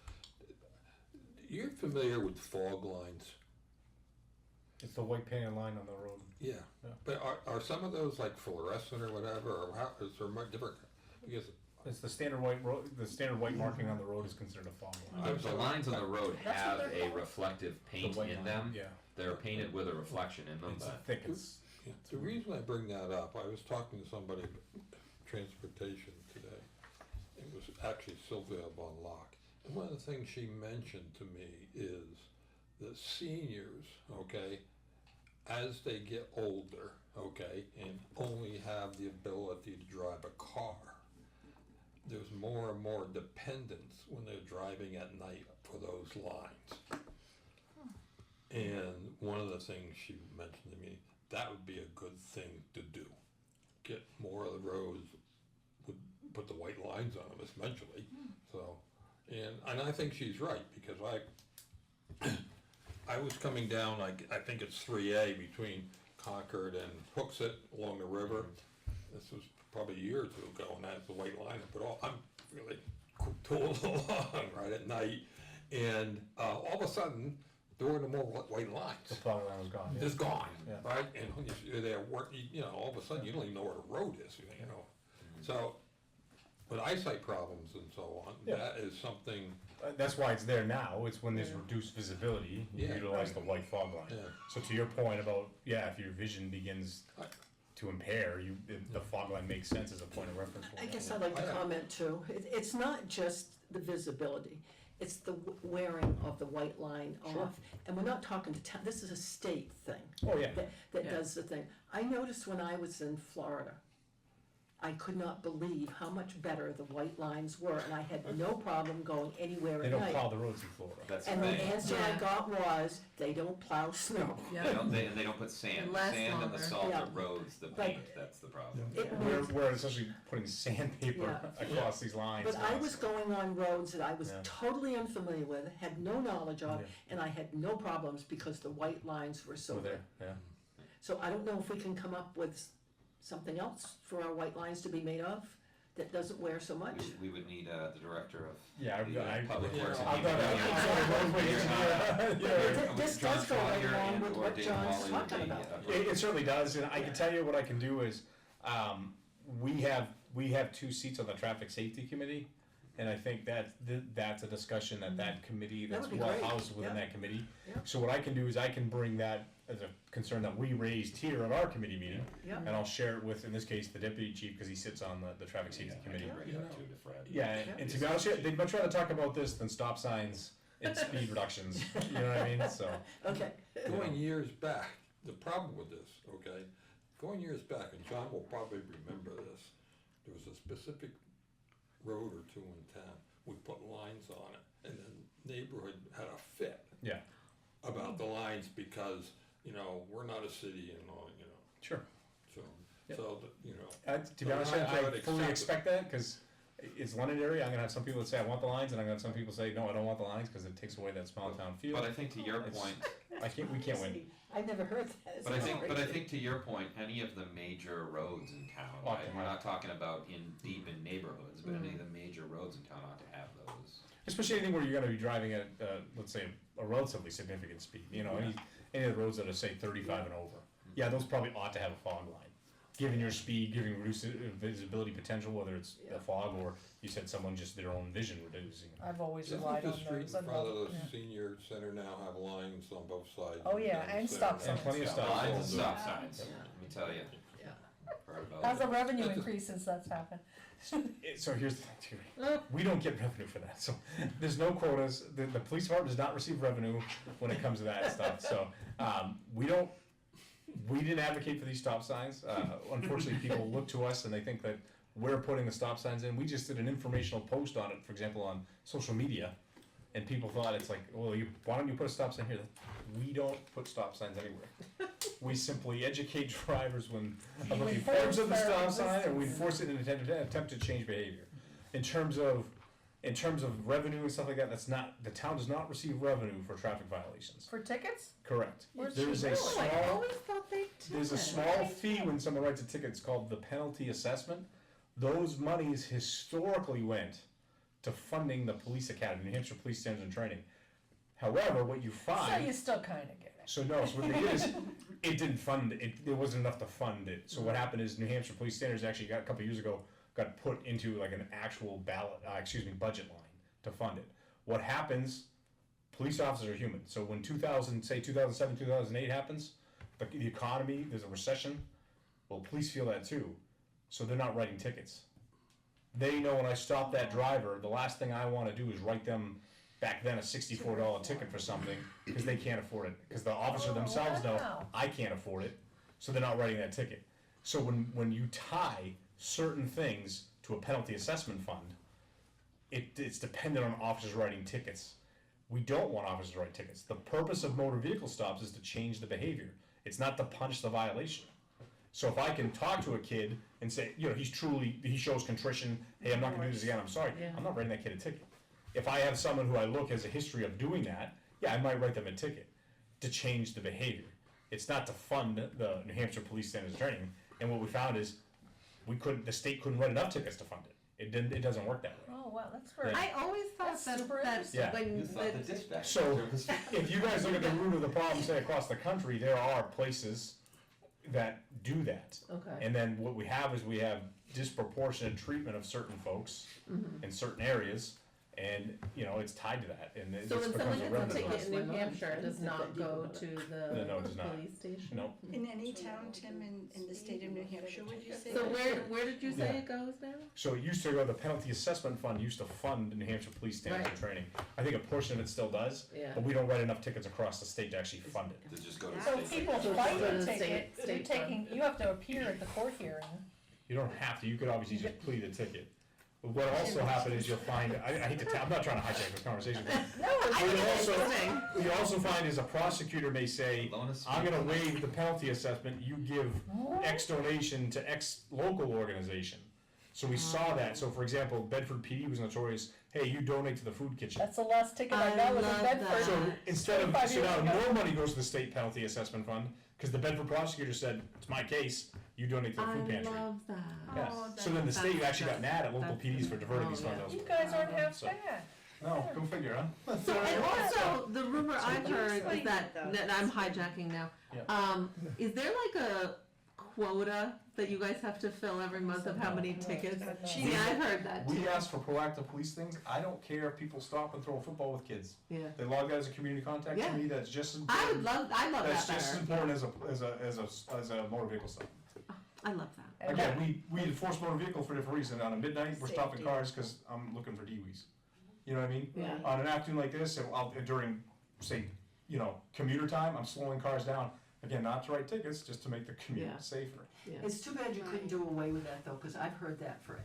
You're familiar with fog lines? It's the white painted line on the road. Yeah. Yeah. But are some of those like fluorescent or whatever, or how, is there much different? Because It's the standard white road, the standard white marking on the road is considered a fog line. The lines on the road That's have what they're a called. reflective The paint white in line, them. Yeah, They're painted with a reflection in them, it's but thick, it's, yeah, the reason I bring that up, I was talking to somebody about transportation today. It was actually Sylvia Von Locke. And one of the things she mentioned to me is that seniors, okay, as they get older, okay, and only have the ability to drive a car, there's more and more dependence when they're driving at night for those lines. And one of the things she mentioned to me, that would be a good thing to do. Get more of the roads, would put the white lines on them essentially, so. And I think she's right, because I was coming down, I think it's 3A between Concord and Hooksett along the river. This was probably a year or two ago, and that's the white line, but I'm really tooling along right at night. And all of a sudden, there were no more white the lines. fog line was gone. It's gone, Yeah. right? And when you're there, you know, all of a sudden, you don't even know where the road is, you know? So, But eyesight problems and so on, Yeah. that is something, That's why it's there now, it's when there's reduced visibility, you Yeah. utilize the white fog line. yeah. So to your point about, yeah, if your vision begins I- to impair, the fog line makes sense as a point of reference. for I you. guess I'd like to Yeah. comment too. It's not just the visibility, it's the wearing of the white line Sure. off. And we're not talking to town, this is a state thing Oh, yeah. that Yeah. does the thing. I noticed when I was in Florida, I could not believe how much better the white lines were, and I had no problem going anywhere They at don't night. plow the roads in Florida. That's the And the thing. answer I Yeah. got was, they don't plow snow. They Yeah. don't, they don't put sand, It lasts sand and the longer. salt Yeah. that roads the But- paint, that's the problem. It We're, was- we're essentially putting sandpaper Yeah. across these lines. But I now, was so- going on roads that I was Yeah. totally unfamiliar with, had no knowledge of, Yeah. and I had no problems because the white lines were so We're good. there, yeah. So I don't know if we can come up with something else for our white lines to be made of that doesn't wear so much. We would need, the director of Yeah, the Public yeah, Works. I've I've got a roadway engineer. Yeah. This does go right along with what John's talking about. It certainly does, and I can tell you what I can do is, we have 2 seats on the traffic safety committee, and I think that's a discussion that committee, That that's would be well great. housed within Yeah. that committee. Yeah. So what I can do is I can bring that as a concern that we raised here at our committee meeting, Yeah. and I'll share it with, in this case, the deputy chief, because he sits on the traffic safety committee. Bring it up too to Fred. Yeah, and to be honest with you, they'd much rather talk about this than stop signs and speed reductions, you know what I mean, so. Okay, Going years back, the problem with this, okay, going years back, and John will probably remember this, there was a specific road or two in town, we put lines on it, and the neighborhood had a fit Yeah, about the lines because, you know, we're not a city and all, you know, sure. so, Yep. you know. To be honest, with you, lines are I fully acceptable. expect that, because it's London area, I'm gonna have some people that say, I want the lines, and I'm gonna have some people say, no, I don't want the lines, because it takes away that small town feel. But I think to your It's- point, We can't win. I never heard that. It's but I think crazy. to your point, any of the major roads in town, Ought right, to we're have. not talking about in deep in neighborhoods, but any of the major roads in town ought to have those. Especially anything where you're gonna be driving at, let's say, a relatively significant speed, you know, any of the roads that are, say, 35 and over. Yeah, those probably ought to have a fog line, given your speed, giving reduced visibility potential, whether it's the fog or you said someone just their own vision reducing. I've always Doesn't relied the on street in those. front of the Yeah. senior center now have lines on both sides? Oh, yeah, down the and center? stop And signs. plenty of stop Lines and signs. stop Yeah. signs, Yeah. let me tell you, Yeah. heard about As it. the revenue That's a- increases, that's happened. So here's the thing, too. We don't get revenue for that, so there's no quotas, the police department does not receive revenue when it comes to that stuff, so, we didn't advocate for these stop signs, unfortunately, people look to us and they think that we're putting the stop signs in, we just did an informational post on it, for example, on social media, and people thought it's like, well, why don't you put a stop sign here? We don't put stop signs anywhere. We simply educate drivers when, about the importance of the stop sign, and we enforce it in an attempt to change behavior. In terms of revenue and stuff like that, that's not, the town does not receive revenue for traffic violations. For tickets? Correct. Where's There's she a going? I small, always thought they did. there's a small fee when someone writes a ticket, it's called the penalty assessment. Those monies historically went to funding the police academy, New Hampshire Police Standards and Training. However, what you So find. you still kinda get it. So no, so what they did is, it didn't fund, there wasn't enough to fund it. So what happened is New Hampshire Police Standards actually got, a couple of years ago, got put into like an actual budget line to fund it. What happens, police officers are human. So when 2007, 2008 happens, the economy, there's a recession, well, police feel that too. So they're not writing tickets. They know when I stop that driver, the last thing I wanna do is write them, back then, a $64 ticket for something, because they can't afford it. Because the officer themselves know, wow. I can't afford it, so they're not writing that ticket. So when you tie certain things to a penalty assessment fund, it's dependent on officers writing tickets. We don't want officers to write tickets. The purpose of motor vehicle stops is to change the behavior. It's not to punish the violation. So if I can talk to a kid and say, you know, he shows contrition, hey, I'm not gonna do this again, I'm sorry, Yeah. I'm not writing that kid a ticket. If I have someone who I look has a history of doing that, yeah, I might write them a ticket to change the behavior. It's not to fund the New Hampshire Police Standards Training, and what we found is the state couldn't write enough tickets to fund it. It doesn't work that way. Oh, wow, that's very. Yeah. I always thought That's that, super that interesting. Yeah. when You thought the the- dispatch. So, if you guys look at the root of the problem, say across the country, there are places, that do that. Okay. And then what we have is we have disproportionate treatment of certain folks in certain areas, and, you know, it's tied to that, and it So just when someone becomes a gets a revenue. ticket in New Hampshire, it does not go to the No, it does not. police station? No, In any town, Tim, in the state of New Hampshire, would you say? So that? where did you say Yeah. it goes now? so it used to go, the penalty assessment fund used to fund New Hampshire police standards and training. I think a portion of it still does, Yeah. but we don't write enough tickets across the state to actually fund it. To just go to So state. people So fight it's a the ticket, state you're taking, fund. you have to appear at the court hearing. You don't have to, you could obviously just plead a ticket. But what also happens is you'll find, I hate to tell, I'm not trying to hijack the conversation, but No, I what think you it's also, interesting. what you also find is a prosecutor may say, Loan us I'm gonna speed. waive the penalty assessment, you give X donation to X local organization. So we saw that, so for example, Bedford PD was notorious, hey, you donate to the food kitchen. that's the last ticket I I got was in love Bedford. that. So instead of, 25 so years now ago. no money goes to the state penalty assessment fund, cause the Bedford prosecutor said, it's my case, you donate to the food pantry. I love that. Yeah, Oh, so then the state that's- actually got mad at local that's- PDs for diverting these oh, funds. You guys aren't half So- bad. No, go figure, huh? So, and also, the rumor I've you heard is explain that, it, though. and I'm hijacking now. Yeah. Is there like a quota that you guys have to fill every month of how many tickets? See, I've heard that too. We ask for proactive police things. I don't care if people stop and throw a football with kids. Yeah. They log that as a community contact Yeah. to me. That's just as I would important. love That's that just as better. important as a motor vehicle stop. I love that. And Again, we enforce motor vehicle for a different reason. On a midnight, we're stopping Safety. cars because I'm looking for DWIs. You know what I mean? Yeah. On an afternoon like this, and during, say, you know, commuter time, I'm slowing cars down. Again, not to write tickets, just to make the commute Yeah. safer. Yeah. It's too bad you couldn't do away with that though, because I've heard that forever,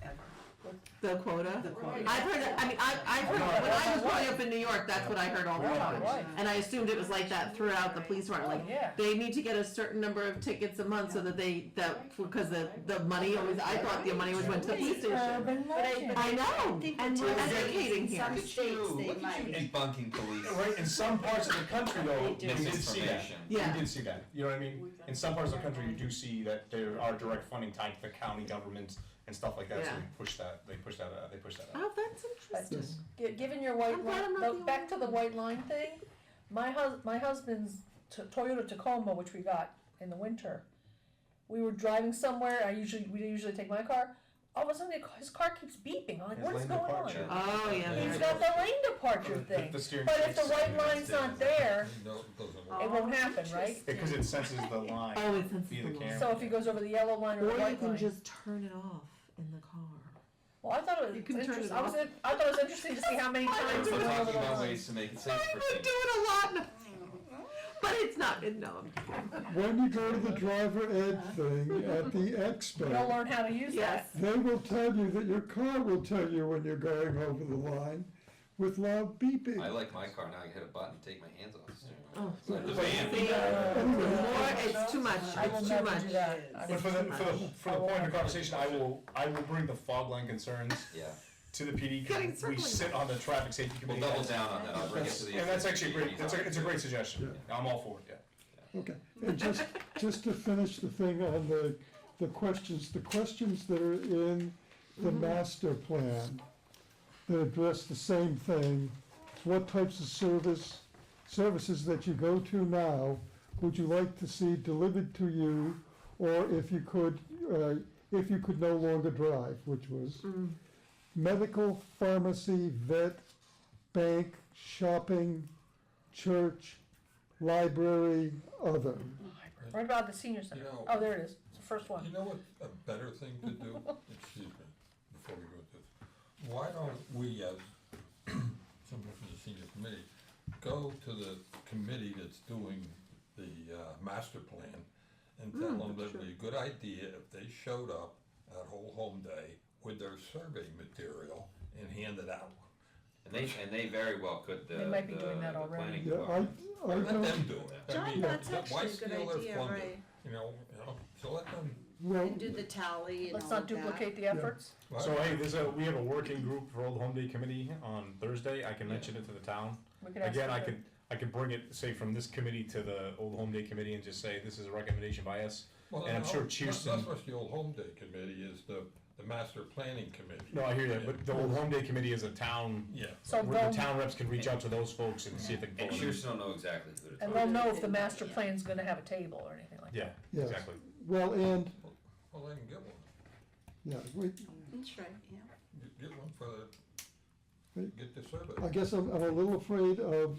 The quota? the quote. I've heard it, I mean, I've heard, when I was growing up in New York, that's what I heard all the Right, time. right. And I assumed it was like that throughout the police department, like, Yeah. they need to get a certain number of tickets a month so that because the money always, I thought the money always went to the police station. Urban legend. I know, think and the we're town educating states- here. some states they Look at you might. debunking police. Right, in some parts of the country though, we did see that. Misinformation. Yeah. We did see that, you know what I mean? In some parts of the country, you do see that there are direct funding tied to the county government and stuff like that, so Yeah. they push that out. Oh, that's interesting. Given your white I'm glad line, I'm not the back to only the one. white line thing, my husband's Toyota Tacoma, which we got in the winter, we were driving somewhere, we usually take my car, all of a sudden his car keeps beeping, I'm like, His what's lane going on? departure. Oh, yeah. He's there got it the lane departure thing, The steering but if the wheel. white line's not there, No, it doesn't it work. won't happen, right? Because it senses the line. is. Oh, it's in Via the camera. So if he goes over the yellow line or the Or you white can line. just turn it off in the car. Well, I thought it You was can turn it interesting, off. I thought it was interesting to see how many times We're we went over talking the about line. ways to make it safe I for would seniors. do it a lot, but it's not, no, I'm just kidding. When you go to the driver ed thing at the You'll expo, learn how to use that. Yes. they will tell you that your car will tell you when you're going over the line with loud beeping. I like my car now. I can hit a button, and take my hands off the steering wheel. Oh. It's like the But- van. Anyway, More, it's too much, I will it's too never much. do that. I But will- for the point of the conversation, I will bring the fog line concerns Yeah. to the PD, Getting because we circling sit on the traffic safety We'll committee. double down on that. I'll bring it to the. And that's actually a great, SSGP. it's a great suggestion. I'm all for it, yeah. Okay, and just to finish the thing on the questions that are in the master plan that address the same thing, what types of services that you go to now, would you like to see delivered to you, or if you could no longer drive, which was medical, pharmacy, vet, bank, shopping, church, library, other. What about the senior center? You know- Oh, there it is, it's the first one. You know what a better thing to do? Excuse me, before we go to this. Why don't we, as someone from the senior committee, go to the committee that's doing the master plan and tell them that it'd be a good idea if they showed up at Whole Home Day with their survey material and hand it out. And they very well could. They might be doing that the already. planning Yeah, department. I Let don't, them do it. I John, mean, that's why actually a good steal their idea, thunder? right? You know, so let them. well, And do the tally and Let's all not of that. duplicate the efforts. So hey, we have a working group for Old Home Day Committee on Thursday. I can mention it to the town. We could ask Again, them to- I could bring it, say, from this committee to the Old Home Day Committee and just say, this is a recommendation by us. Well, And I'm sure no, Chiefs That's and- what the Old Home Day Committee is, the master planning committee. No, I hear that, but the Old Home Day Committee is a town, Yeah. So where the they'll, town reps can reach out to those folks and see if they can And vote. Sheriffs don't know exactly who to and talk they'll to. know if the master plan's gonna have a table or anything like that. Yeah, Yes. exactly. Well, and, Well, they can get one. yeah, we, That's right, yeah. Get one for get the survey. I guess I'm a little afraid of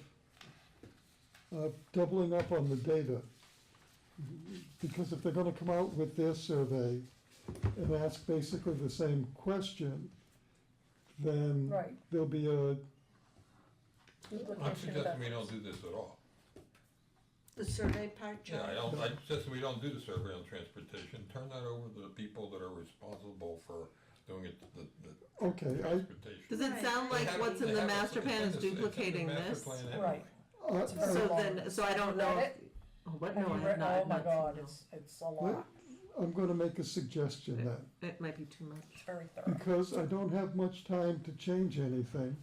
doubling up on the data. Because if they're gonna come out with their survey and ask basically the same question, then Right. there'll be a, I'm Duplication suggesting of we don't efforts. do this at all. The survey part, Joe? Yeah, I suggest we don't do the survey on transportation, turn that over to the people that are responsible for doing it, the okay, transportation. Does it Right. sound They like have- what's in they the have a- master it's plan in is the- it's in the duplicating master this? plan anyway. Right. So very long. then, so I don't Have you know. read if- it? Oh, what, Have no, you I read- have not. Oh my not God, seen, it's a lot, I'm gonna make a suggestion then. no. It might be too much. it's very thorough. Because I don't have much time to change anything,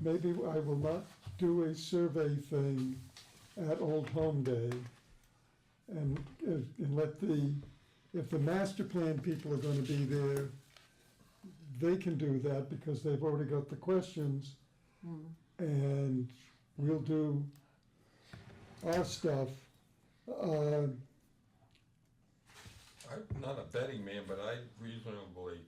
maybe I will not do a survey thing at Old Home Day. And let if the master plan people are gonna be there, they can do that because they've already got the questions. And we'll do our stuff. I'm not a betting man, but I reasonably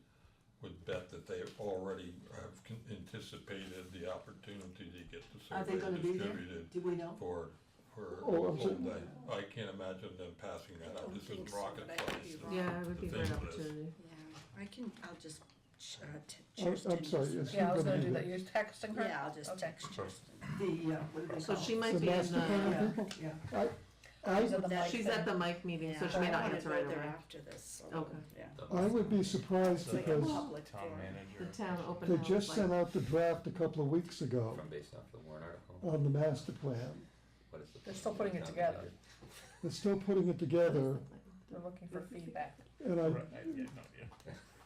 would bet that they already have anticipated the opportunity to get the Are they survey gonna be there? distributed Do we know? for Oh, I'm whole sorry. day. I can't imagine them passing that I up. don't This think is so, rocket but I could science. be wrong. Yeah, it would be a The great thing is- opportunity. Yeah, I'll just, I'm Kirsten sorry, needs to yes, know. Yeah, I was gonna gonna be do that, there. you're texting her? Yeah, I'll just Okay. text Kirsten. The, what do they So call she it? might The be in master plan the, people? Yeah. She's at the mic she's thing. at the mic meeting, so Yeah, she may I not wanna answer go right there away. after this, so, Okay. yeah. I would be surprised It's like a because public Town forum. manager. The town open they house. just like- sent out the draft a couple of weeks ago From based off the warrant article, on the master plan. what is the? They're still putting it town together. manager? They're still putting it together, They're looking for feedback. and I,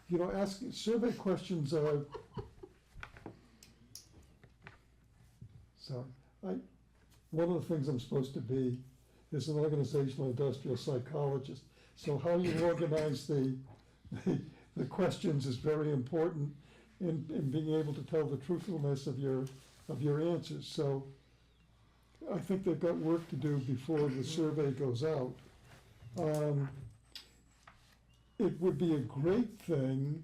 you know, survey questions are. So, one of the things I'm supposed to be is an organizational industrial psychologist. So how you organize the questions is very important in being able to tell the truthfulness of your answers. So I think they've got work to do before the survey goes out. It would be a great thing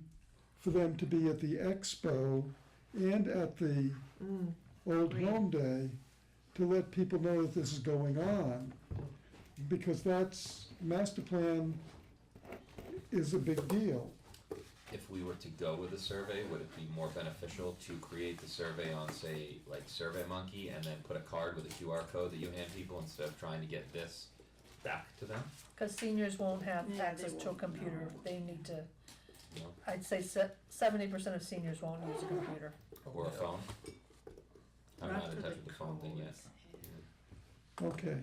for them to be at the expo and at the Old Great. Home Day to let people know that this is going on. Because master plan is a big deal. If we were to go with a survey, would it be more beneficial to create the survey on, say, like SurveyMonkey and then put a card with a QR code that you hand people instead of trying to get this back to them? Cause seniors won't have Yeah, they access to a won't, computer, no. they need to, You know, I'd say 70% of seniors won't use a computer. or a phone? I'm not for in touch with the phone thing yet. codes. Okay,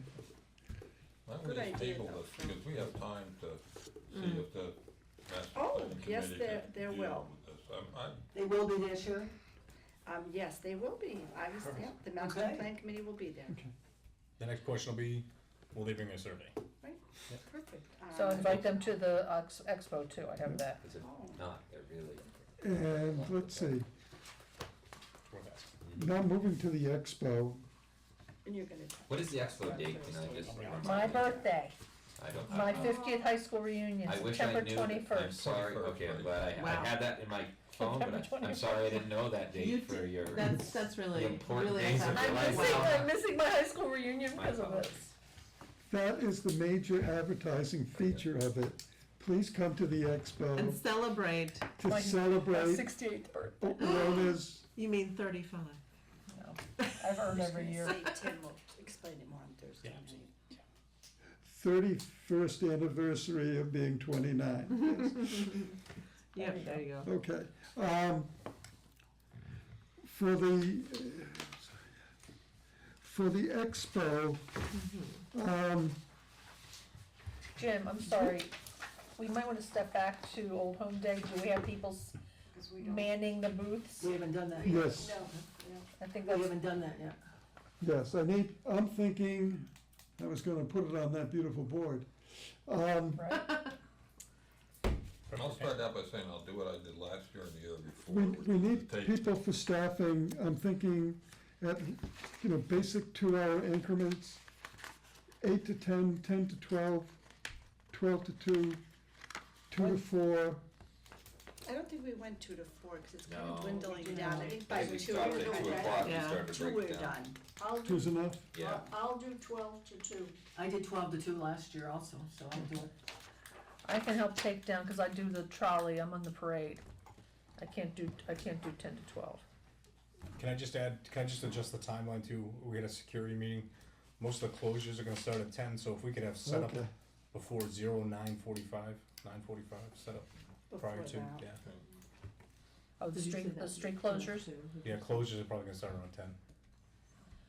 Why don't we Good just idea, table though. this, because we have time to see if the master Oh, plan yes, committee there- can there deal will. with this. I'm They will be there, Sherry? Yes, they will be, yeah, the master Okay. plan committee will be there, The next question will be, will they bring their survey? perfect. So invite them to the expo too, I have that. Because if Oh. not, they're really, and let's see, Worth asking. now moving to the expo, And you're gonna. what is the expo date, can I just remind My me? birthday, I don't. my 50th high school reunion, I wish I September knew, that- I'm 21st. sorry, okay, I'm glad I Wow. had that in my phone, but September I'm sorry I didn't know that You date for did- your. That's really, the important really days of exciting. your I'm life. missing, Wow. I'm missing my high school reunion My because of apologies. this. that is the major advertising feature of it. Please come to the And expo celebrate, to My celebrate 68th birthday. Rhoda's you mean 35. No, I've earned every year. Say Tim will explain it more on Thursday night. 31st anniversary of being 29. Yeah, There you there you go. Yes. Okay. For the expo, Jim, I'm sorry, we might wanna step back to Old Home Day, do we have people manning the booths? We haven't done that yet. yes, I think We that's, haven't done that yet. yes, I'm thinking, I was gonna put it on that beautiful board. right, I'll start out by saying I'll do what I did last year and the year before. We which we is need take- people for staffing, I'm thinking at, basic 2-hour increments, 8 to 10, 10 to 12, 12 to 2, 2 to 4. I don't think we went 2 to 4, cause it's kind No, of we dwindling did down, not. I think I by think we 2 stopped we're at 2 done. o'clock, we Yeah. started to 2 break we're it down. done. I'll do, 2's enough? Yeah, I'll do 12 to 2. I did 12 to 2 last year also, so I'll do it. I can help take down, cause I do the trolley, I'm on the parade. I can't do 10 to 12. Can I just adjust the timeline too? We had a security meeting. Most of the closures are gonna start at 10, so if we could have set up Okay. before 9:45 set up prior Before to, that. yeah. Oh, the street closures? Yeah, closures are probably gonna start around 10.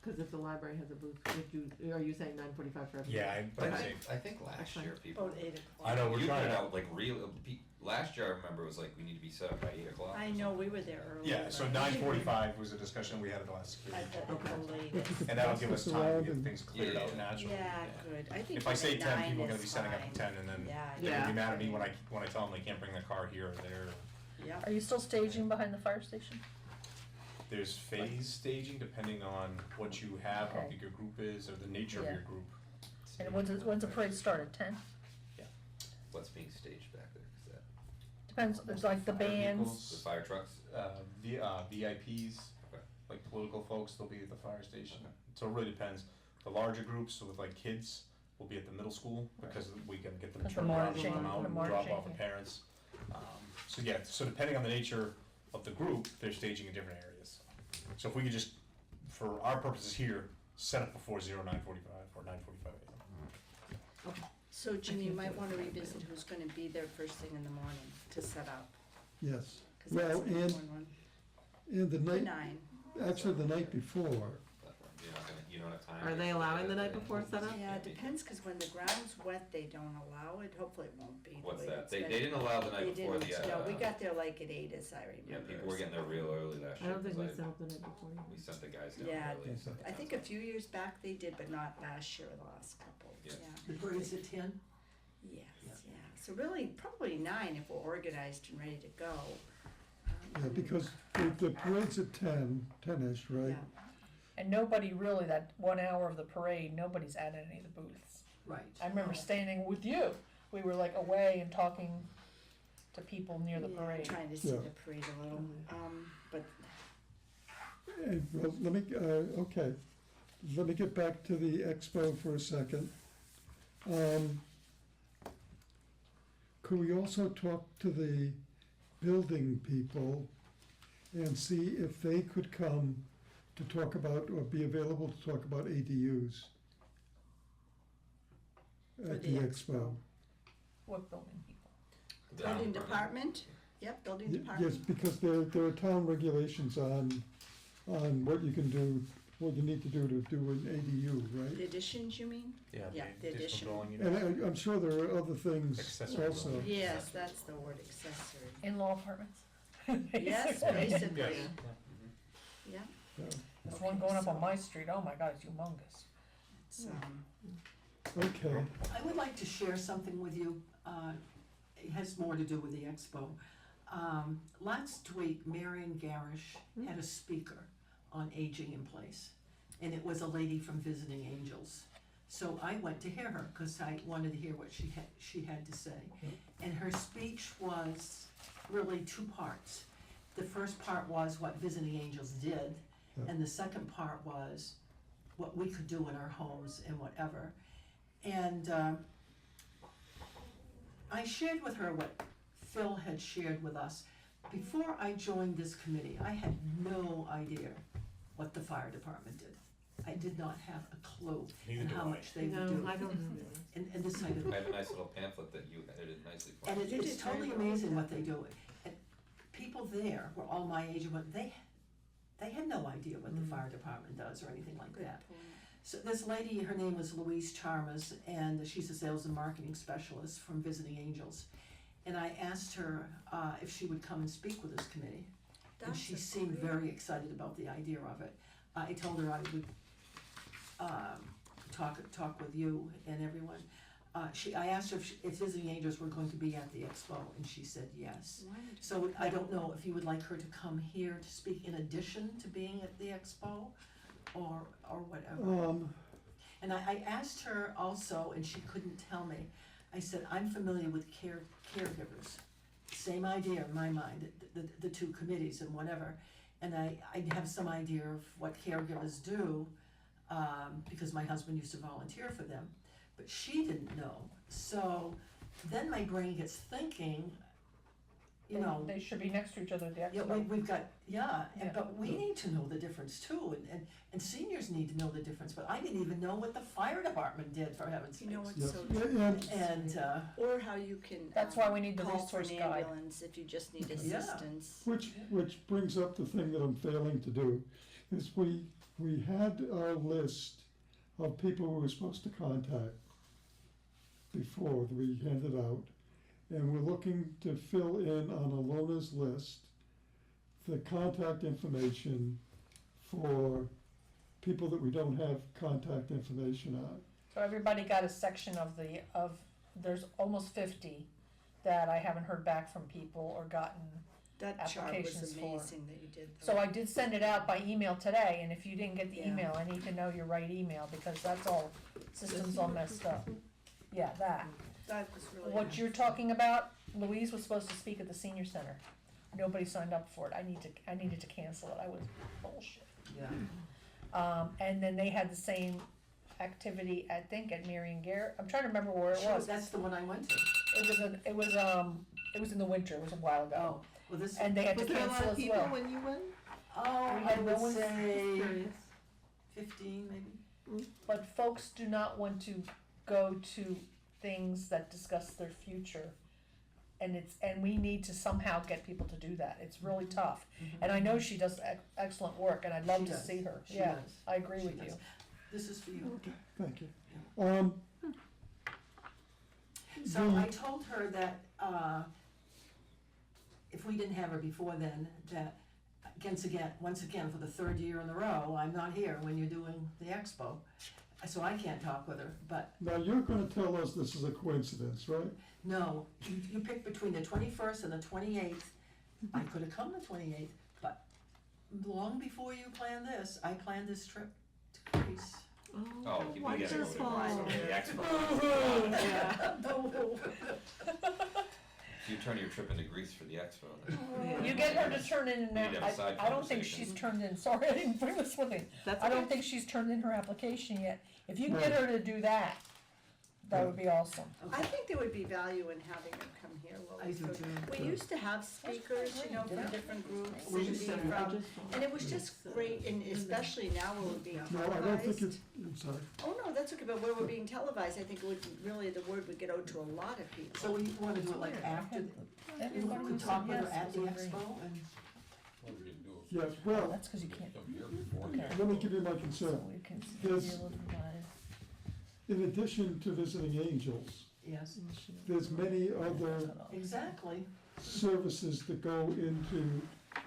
Cause if the library has a booth, are you saying 9:45 for everybody? Yeah, but I'd say, I think last year people. About 8 o'clock. I know, we're You trying put to, out like last year I remember it was like we need to be set up by 8 o'clock. I know, we were there early. yeah, so 9:45 was a discussion we had at the last security. At the latest. And that'll give us Just time to around get and- things cleared out Yeah. naturally. Yeah, good, I think If I say even 10, 9 people are gonna is be setting up fine. at 10, and then Yeah, they're gonna be Yeah. mad at me when I tell them they can't bring their car here or there. yeah. Are you still staging behind the fire station? There's phase staging depending on what you have, how Okay. big your group is, or the nature of Yeah. your group. And when's the parade start, at 10? What's being staged back there? Is that Depends, it's like the Fire bands. vehicles, the fire trucks? VIPs, Okay. like political folks, they'll be at the fire station. Okay. So it really depends. The larger groups, so with like kids, will be at the middle school because we can get them Because the turned around, marching- come out, the and drop marching. off with parents. So yeah, so depending on the nature of the group, they're staging in different areas. So if we could just, for our purposes here, set up before 9:45 or 9:45 a.m. So Jim, you might wanna revisit who's gonna be there first thing in the morning to set up, Yes. 'cause that's Well, an important one. and the The night, 9. actually the night before, You don't have time. Are they allowing the night before setup? Yeah, it depends, cause when the ground's wet, they don't allow it, hopefully it won't be. the What's way that? it's They been. didn't allow the night They before didn't, the, no, we got there like at 8 as I remember. yeah, people or were getting there something. real early last I year, don't think we 'cause set up the night before. we sent the guys down Yeah, early. and set the I think tents a few years back they did, but not last year or the last couple, Yeah. yeah. The parade's at 10? Yes, yeah, so really, probably 9 if we're organized and ready to go. yeah, because the parade's at 10-ish, right? Yeah. And nobody really, that 1 hour of the parade, nobody's at any of the booths. Right. I remember standing with you. We were like away and talking to people near the Yeah, parade. trying to see Yeah. the parade a little, but Well, okay, let me get back to the expo for a second. Could we also talk to the building people and see if they could come to talk about, or be available to talk about ADUs For at the the expo. expo? What building people? The building town department, yep, building Yes, department. because there are town regulations on what you can do, what you need to do to do an ADU, right? The additions, you mean? Yeah, the addition. dwelling And unit. I'm sure there are other things Accessory also. building. Yes, that's the word, accessory. In-law apartments? Yes, Basically. basically, Yes. yeah, Yeah. There's one going up on my street, oh my God, it's humongous. it's, Okay, I would like to share something with you. It has more to do with the expo. Last week, Marion Garish had a speaker on aging in place, and it was a lady from Visiting Angels. So I went to hear her because I wanted to hear what she had to say. And her speech was really 2 parts. The first part was what Visiting Angels did, and the second part was what we could do in our homes and whatever. And I shared with her what Phil had shared with us. Before I joined this committee, I had no idea what the fire department did. I did not have a clue Neither in do how I. much they would No, do. I don't know. And this I do. I have a nice little pamphlet that you edited nicely for And me. it, You it's did very totally well. amazing what they do. And people there were all my age, but they had no idea what the fire department does or anything like good that. point. So this lady, her name was Louise Chalmers, and she's a sales and marketing specialist from Visiting Angels. And I asked her if she would come and speak with this committee. And That's she a seemed great- very excited about the idea of it. I told her I would talk with you and everyone. I asked her if Visiting Angels were going to be at the expo, and she said yes. Wonderful. So I don't know if you would like her to come here to speak in addition to being at the expo, or whatever. And I asked her also, and she couldn't tell me, I said, I'm familiar with caregivers. Same idea in my mind, the two committees and whatever. And I have some idea of what caregivers do, because my husband used to volunteer for them, but she didn't know. So then my brain gets thinking, you know. They should be next to each other at the Yeah, expo. we've got, Yeah. but we need to know the difference too, and seniors need to know the difference, but I didn't even know what the fire department did, for heaven's You know sakes. what's Yeah, so and, And, Or how you can. That's why we need the call for resource an guide. ambulance if you just need Yeah. assistance. which brings up the thing that I'm failing to do, is we had our list of people we were supposed to contact before that we handed out, and we're looking to fill in on Alona's list the contact information for people that we don't have contact information on. So everybody got a section of there's almost 50 that I haven't heard back from people or gotten. That chart was Applications for- amazing that you did. So I did send it out by email today, and if you didn't get the Yeah. email, I need to know your right email, because that's all, system's all messed up. Yeah, that. That was really. What nice. you're talking about, Louise was supposed to speak at the senior center. Nobody signed up for it. I needed to cancel it. I was bullshit. yeah, And then they had the same activity, I think, at Marion Garrett. I'm trying to remember where it sure, was. that's the one I went to. It was in the winter. It was a while ago. Oh, well, this, And they had to Was there a lot cancel of as people well. when you went? oh, we I had no would one- say Curious. 15 maybe. But folks do not want to go to things that discuss their future. And we need to somehow get people to do that. It's really tough. And I know she does excellent work, and I'd love She to does. see her. She Yeah, does. I agree She with you. does. This is for you. Okay, thank you. So I told her that, if we didn't have her before then, that once again, for the third year in a row, I'm not here when you're doing the expo. So I can't talk with her, but Now, you're gonna tell us this is a coincidence, right? no, you pick between the 21st and the 28th. I could have come the 28th, but long before you planned this, I planned this trip to Greece. Oh, you get it. wonderful. The expo. Yeah. You turn your trip into Greece for the expo. then. You get her to turn in an, We need to have a side I don't think conversation. she's turned in, sorry, I didn't bring this with me. That's I don't okay. think she's turned in her application yet. If you can get her to do that, that would be awesome. I think there would be value in having her come here, I Lily. do So too. we used to have speakers, you know, from different groups, We and used to be have- from, and it was just great, and especially now where we're being No, I don't think televised. it's, I'm sorry. Oh, no, that's okay, but where we're being televised, I think it would, really, the word would get out to a lot of people. So we wanna do it like after, you could talk with her at the expo and, What are we gonna do? Yes, Oh, well, that's because you can't. Come here before. Okay. let me give you my So concern. we can There's- be a little guide. In addition to visiting angels, yes, there's many other exactly, services that go into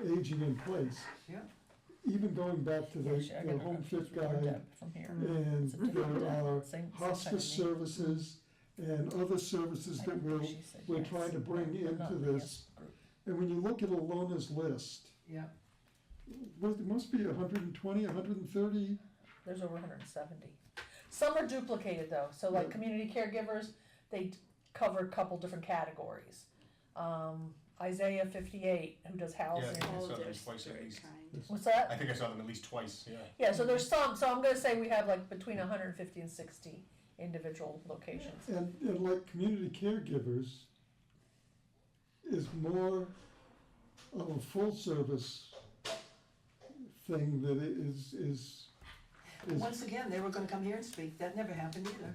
aging in place. Yeah. Even going back to the Actually, I got Home a Fit piece of board Guide, deck from here. and It's a different there deck, are same hospice kind of services and other services I that think we're, she said we're yes, trying to bring but not into the this. yes group. And when you look at Alona's list, yeah. well, it must be 120, 130. There's over 170. Some are duplicated though, so like Yeah. community caregivers, they cover a couple different categories. Isaiah 58, who does housing. Yeah. Oh, So they're there's twice at very least. kind. What's that? I think I saw them at least twice, yeah. Yeah, so there's some, so I'm gonna say we have like between 150 and 60 individual locations. And like community caregivers is more of a full service thing that is Once again, they were gonna come here and speak, that never happened either.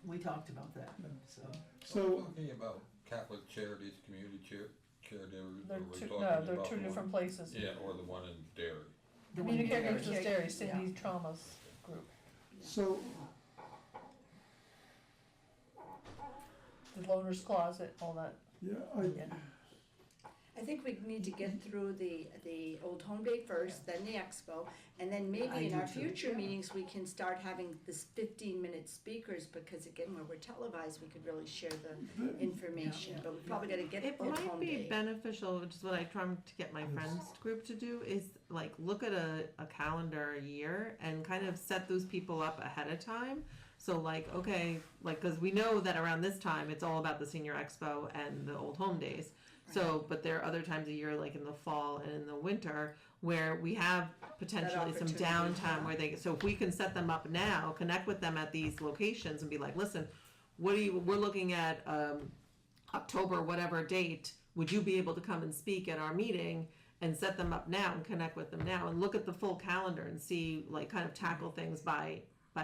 We talked about that, so. so. Talking about Catholic Charities, community caregivers, They're or we're two, talking no, about they're the two one- different places. Yeah, or the one in Derry. the one Community here- caregivers is Derry, Yeah. Cindy Trauma's group. So, The loaner's closet, all that, yeah, yeah. I think we need to get through the Old Home Day first, then the expo, and then I maybe in do our too, future yeah. meetings, we can start having this 15-minute speakers, because again, where we're televised, we could really share the information, but we probably gotta get It Old might Home be Day. beneficial, which is what I try to get my friends group to do, is like look at a calendar a year and kind of set those people up ahead of time. So like, okay, like, cause we know that around this time, it's all about the senior expo and the old home days. So, but there are other times of year, like in the fall and in the winter, where we have potentially some opportunity, downtime yeah. where so if we can set them up now, connect with them at these locations and be like, listen, we're looking at, October, whatever date, would you be able to come and speak at our meeting and set them up now and connect with them now and look at the full calendar and see, like, kind of tackle things by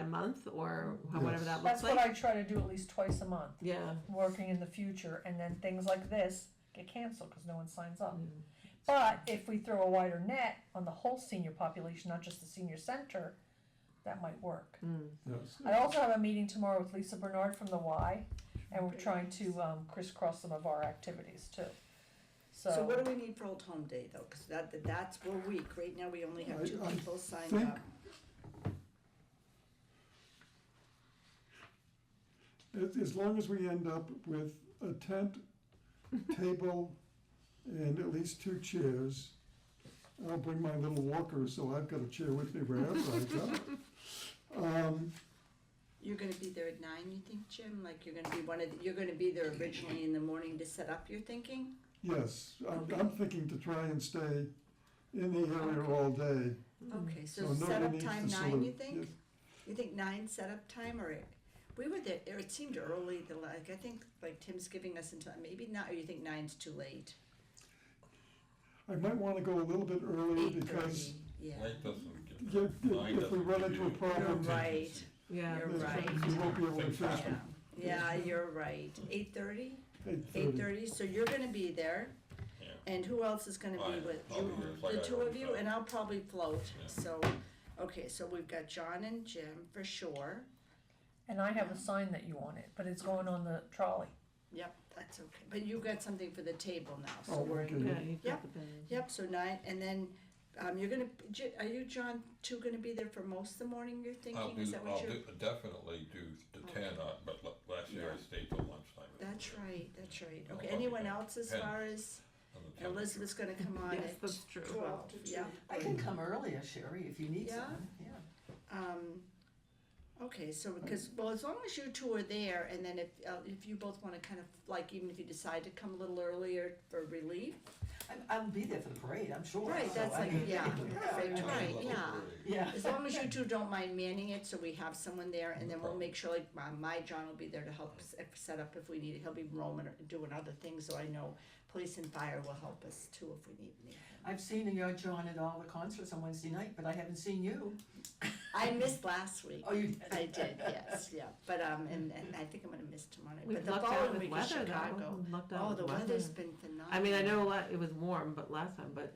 month or whatever that looks That's what like? I try to do at least twice a month, Yeah. working in the future, and then things like this get canceled because no one signs up. But if we throw a wider net on the whole senior population, not just the senior center, that might work. Yes. I also have a meeting tomorrow with Lisa Bernard from the Y, and we're trying to crisscross some of our activities too. So what do we need for Old Home Day though? Cause that's, we're weak. Right now, we only have 2 I people signed think- up. As long as we end up with a tent, table, and at least 2 chairs, I'll bring my little walker, so I've got a chair with me wherever I go. You're gonna be there at 9, you think, Jim? Like you're gonna be you're gonna be there originally in the morning to set up, you're thinking? Yes, I'm thinking to try and stay in the area all day. Okay, so nobody setup needs time to 9, sort you of- think? yes. You think 9 setup time, or we were there, it seemed early, I think like Tim's giving us until, maybe not, or you think 9's too late? I might wanna go a little bit earlier 8:30, because yeah. Light doesn't get. if we run into a You're problem, right, Yeah. You're there's- right. we won't be able to fix it. yeah, you're right. 8:30? 8:30. 8:30, so you're gonna be there, Yeah. and who else is gonna be Fine, with I'll you? be here, it's like The I 2 of always you, have. and I'll probably float, Yeah. so, okay, so we've got John and Jim for sure. And I have a sign that you want it, but it's going on the trolley. Yep, that's okay, but you got something for the table now, so Oh, we're okay. in Yeah, good. you've got the bag. Yep, so 9, and then, you're gonna, are you, John, 2 gonna be there for most of the morning, you're thinking, is that what you're? Definitely do the 10, but last year I Yeah. stayed till lunchtime. That's right, that's right, I'll okay, probably anyone go else as 10. far as, On the 10th. Elizabeth's gonna come on Yes, at that's true. 12, yeah? I can come earlier, Sherry, if you need Yeah? something, yeah. Okay, so because, well, as long as you 2 are there, and then if you both wanna kind of, like, even if you decide to come a little earlier for relief. I'll be there for the parade, I'm sure. Right, so that's I like, mean- yeah, perfect, Yeah. right, Level yeah. 3. Yeah. As long as you 2 don't mind manning it, so we have someone there, and No then we'll problem. make sure, like, my John will be there to help set up if we need it, he'll be roaming or doing other things, so I know police and fire will help us too if we need anything. I've seen your John at all the concerts on Wednesday night, but I haven't seen you. I missed last week. Oh, you did? I did, yes, yeah, but, and I think I'm gonna miss tomorrow night, We've but the lucked out following with week is weather Chicago. though. We've lucked out Oh, with the weather. weather's been phenomenal. I mean, I know it was warm, but last time, but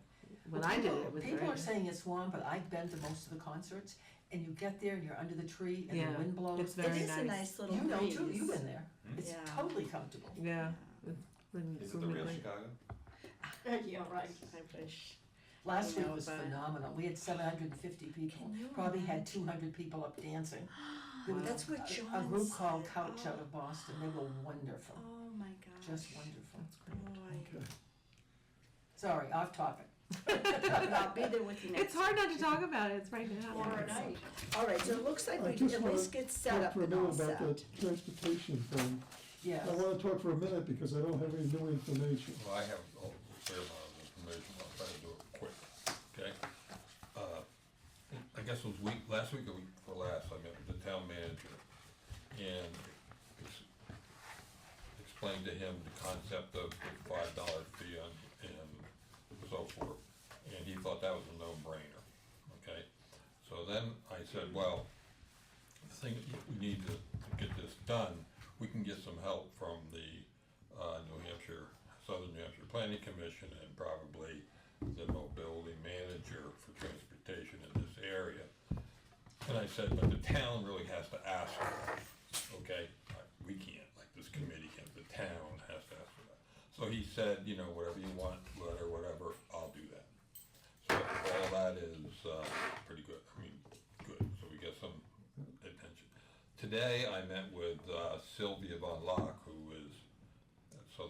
when I did it was People very are saying it's warm, but I've been to most of the concerts, and you get there and you're under the tree and Yeah, the wind blows. it's very It is a nice. nice little You know breeze. too, you've been there. It's Yeah. totally comfortable. Yeah. It's been Is it the really real great. Chicago? Yeah, right, I wish. Last I week know, was but- phenomenal. We had 750 people. Can you Probably had 200 people up dancing. There was That's what a John group called said. Couch Oh. out of Boston. They were wonderful, Oh my gosh. just wonderful. Boy. Okay. Sorry, off topic. But I'll be there with you next. It's hard not to talk about it. It's right now. Tomorrow night. All right, so it looks like I we can just at wanna least get set talk up for a and all minute about set. the transportation thing. Yes. I wanna talk for a minute because I don't have any new information. Well, I have a fair amount of information, I'll try to do it quick, okay? I guess it was last week or week before last, I met with the town manager and explained to him the concept of the $5 fee and so forth. And he thought that was a no-brainer, okay? So then I said, well, the thing, we need to get this done, we can get some help from the Southern New Hampshire Planning Commission and probably the mobility manager for transportation in this area. And I said, but the town really has to ask for it, okay? We can't, like this committee can, the town has to ask for that. So he said, whatever you want, letter, whatever, I'll do that. So all that is, pretty good, good, so we get some attention. Today, I met with, Sylvia Von Locke, who is at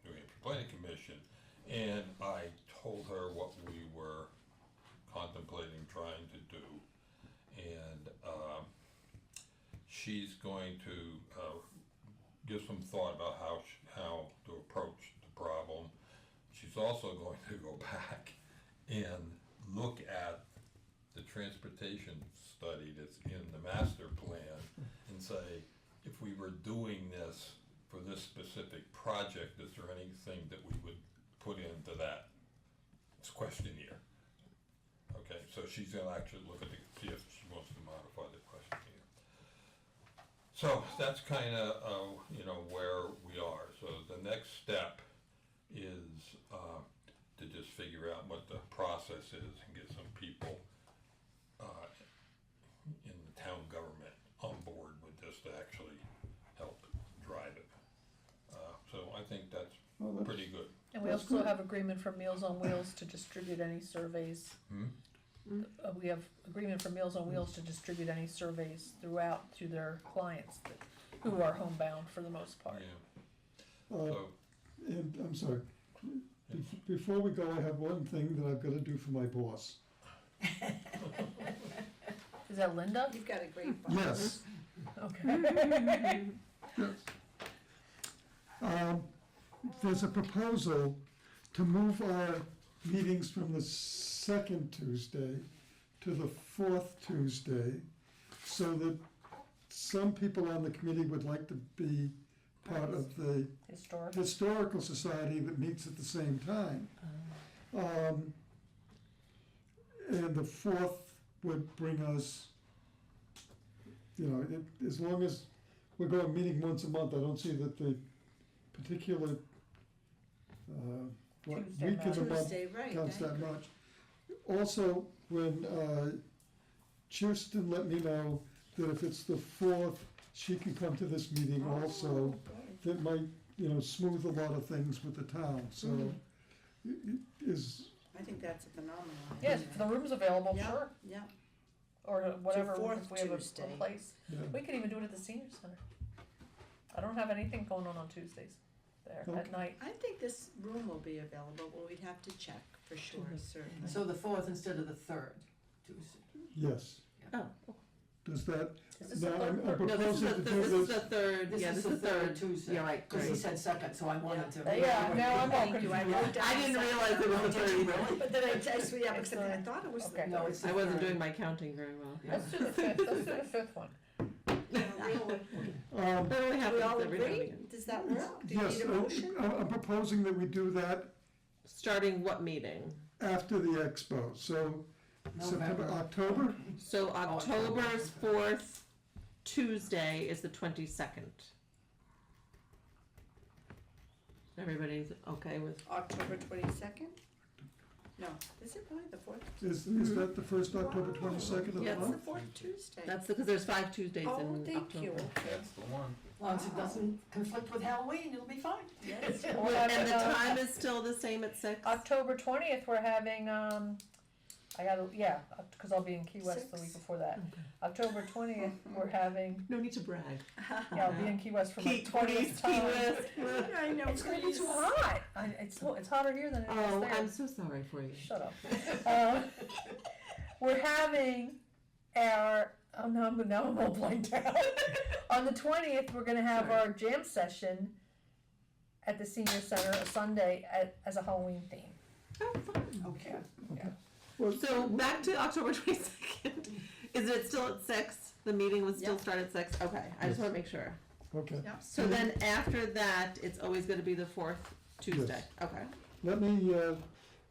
New Hampshire Planning Commission, and I told her what we were contemplating trying to do. And she's going to give some thought about how to approach the problem. She's also going to go back and look at the transportation study that's in the master plan and say, if we were doing this for this specific project, is there anything that we would put into that questionnaire? Okay, so she's gonna actually look at see if she wants to modify the questionnaire. So that's kinda, where we are. So the next step is, to just figure out what the process is and get some people, in the town government on board with this to actually help drive it. So I think that's Well, that's- pretty good. And we That's also good. have agreement from Meals on Wheels to distribute any surveys. We have agreement from Meals on Wheels to distribute any surveys to their clients who are homebound for the most part. Yeah, Uh, so, And I'm sorry, before we go, I have one thing that I've gotta do for my boss. Is that Linda? You've got a great boss. Yes, Okay. yes. There's a proposal to move our meetings from the second Tuesday to the fourth Tuesday, so that some people on the committee would like to be part of the Historic. Historical Society that meets at the same time. And the fourth would bring us, as long as we're going meeting once a month, I don't see that the particular, Tuesday week of the month Tuesday, right, counts I that agree. much. Also, when Kirsten let me know that if it's the fourth, she can come to this meeting also. Oh, boy. That might, smooth a lot of things with the town, so is, I think that's a phenomenal Yes, idea. if the room's available, Yeah. sure, Yeah, or whatever, fourth if we have a Tuesday. place. yeah. We could even do it at the senior center. I don't have anything going on Tuesdays there Okay. at night. I think this room will be available, but we'd have to check for sure, certainly. So the 4th instead of the 3rd Tuesday. Yes. Oh. Does that, Is this now a I'm third? No, this is proposing the, to this do is this, the third, This yeah, is this the is the third. Tuesday. You're right, Because he right. said second, so I wanted to. Yeah, no, I'm all Thank you, I confused. wrote down I didn't second. realize it was the Did third you either. really? But then I texted you, It's because I thought it was the okay. No, it's the I wasn't third. doing my counting very well. Let's do the fifth, let's do the fifth one. That only We happens all every now and agree? again. Does that work? Do you yes, need a motion? I'm proposing that we do that Starting what meeting? after the expo, so September, November. October? So October's fourth Tuesday is the 22nd. Everybody's okay with? October 22nd? No, is it really the fourth? Is that the first October 22nd of the Yeah, It's month? the fourth Tuesday. That's because there's 5 Tuesdays Oh, in thank you. October. That's the one. As long as it doesn't conflict with Halloween, it'll be fine. Yes. We'll have And the it, time is still the same at 6? October 20th, we're having, because I'll be in Key West the week 6. before that. October 20th, we're having, No need to brag. yeah, I'll be in Key West for my Key 20th time. I know. It's gonna be please. too hot. It's hotter here than it is Oh, there. I'm so sorry for you. Shut up. We're having now I'm all blanked out. On the 20th, we're gonna have Sorry. our jam session at the senior center, a Sunday as a Halloween theme. Oh, fun. Okay. Well, So back to October 22nd. Is it still at 6? The meeting would still Yep. start at 6? Okay, I just wanna make sure. Okay, Yeah. So then after that, it's always gonna be the 4th Tuesday? Okay. let me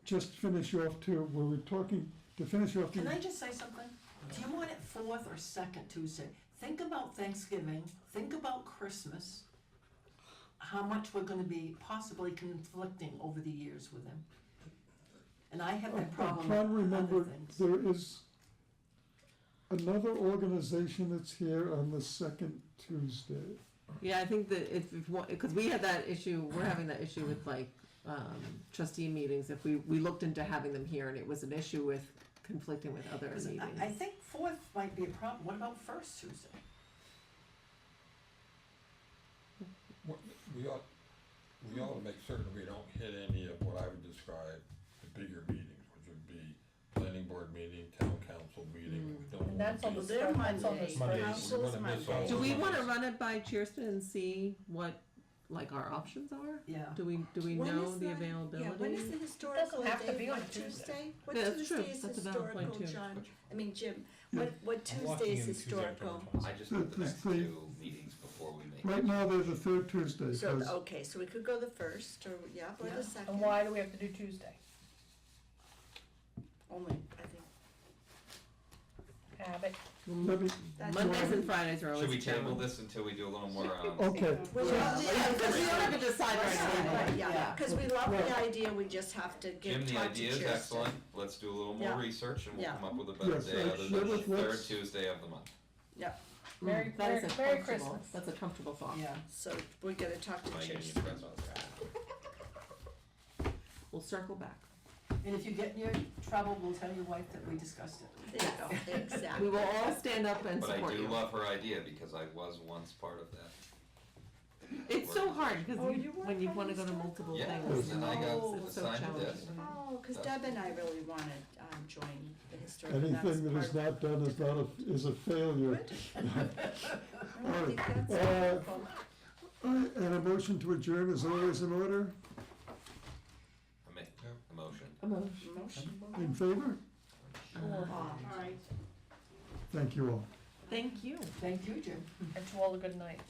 just finish off too, we were talking, to finish off. Can I just say something? Do you want it 4th or 2nd Tuesday? Think about Thanksgiving, think about Christmas, how much we're gonna be possibly conflicting over the years with them. And I have that I'm problem trying to with other remember, things. there is another organization that's here on the second Tuesday. Yeah, I think that if because we had that issue, we're having that issue with like trustee meetings. If we looked into having them here and it was an issue with conflicting with other 'Cause meetings. I think 4th might be a problem. What about 1st Tuesday? We ought to make certain we don't hit any of what I would describe the bigger meetings, which would be planning board meeting, town council meeting. We don't And that's on the Well, they're spring, that's on the Monday. spring. Mondays. Council's We're gonna miss all Monday. Do we Mondays. wanna run it by Cheerston and see what, like, our options are? Yeah. Do we When know is the that? availability? Yeah, when is the historical have to day? be on What Tuesday. What Yeah, that's true. Tuesday is That's a valid point, historical, too. John? I mean, Jim, Yeah. what I'm Tuesday locking is in Tuesday, historical? October 26th. I just want the next Tuesday. two meetings before we make. Right now, they're the third Tuesday, So, 'cause okay, so we could go the first, or, yeah, or Yeah. the second. And why do we have to do Tuesday? Only, I think, Habit. let me, that's. Mondays and Fridays are always Should we a table challenge. this until we do a little more, okay. We so- love the Yeah, because we don't have to idea. decide right now. Right, yeah, Yeah. cause we love the Right. idea, we just have to Jim, get, the talk to idea is Kirsten. excellent, let's do a little more Yeah. research and we'll Yeah. come up with a better Yes, day other sure, than the let's- third Tuesday of the month. Merry, That is Merry, a Merry comfortable- Christmas. That's a comfortable thought. Yeah. So we gotta talk to My union Kirsten. friends on that. We'll circle back. And if you get in your trouble, we'll tell your wife that we discussed it. There you go, exactly. We will all stand up and But I support do you. love her idea because I was once part of that. It's so hard, cause Oh, you, you were when you part wanna of go to historical? multiple Yeah, things. and I got It's so assigned to this. challenging. Oh, cause That's- Deb and I really wanna, join the historical, that's Anything that is part not done is not is a failure. of. No, I think that's Uh, wonderful. And a motion to adjourn is always in order. I make a motion. Motion. In favor? Alright. Thank you all. Thank you. Thank you, Jim. And to all a good night.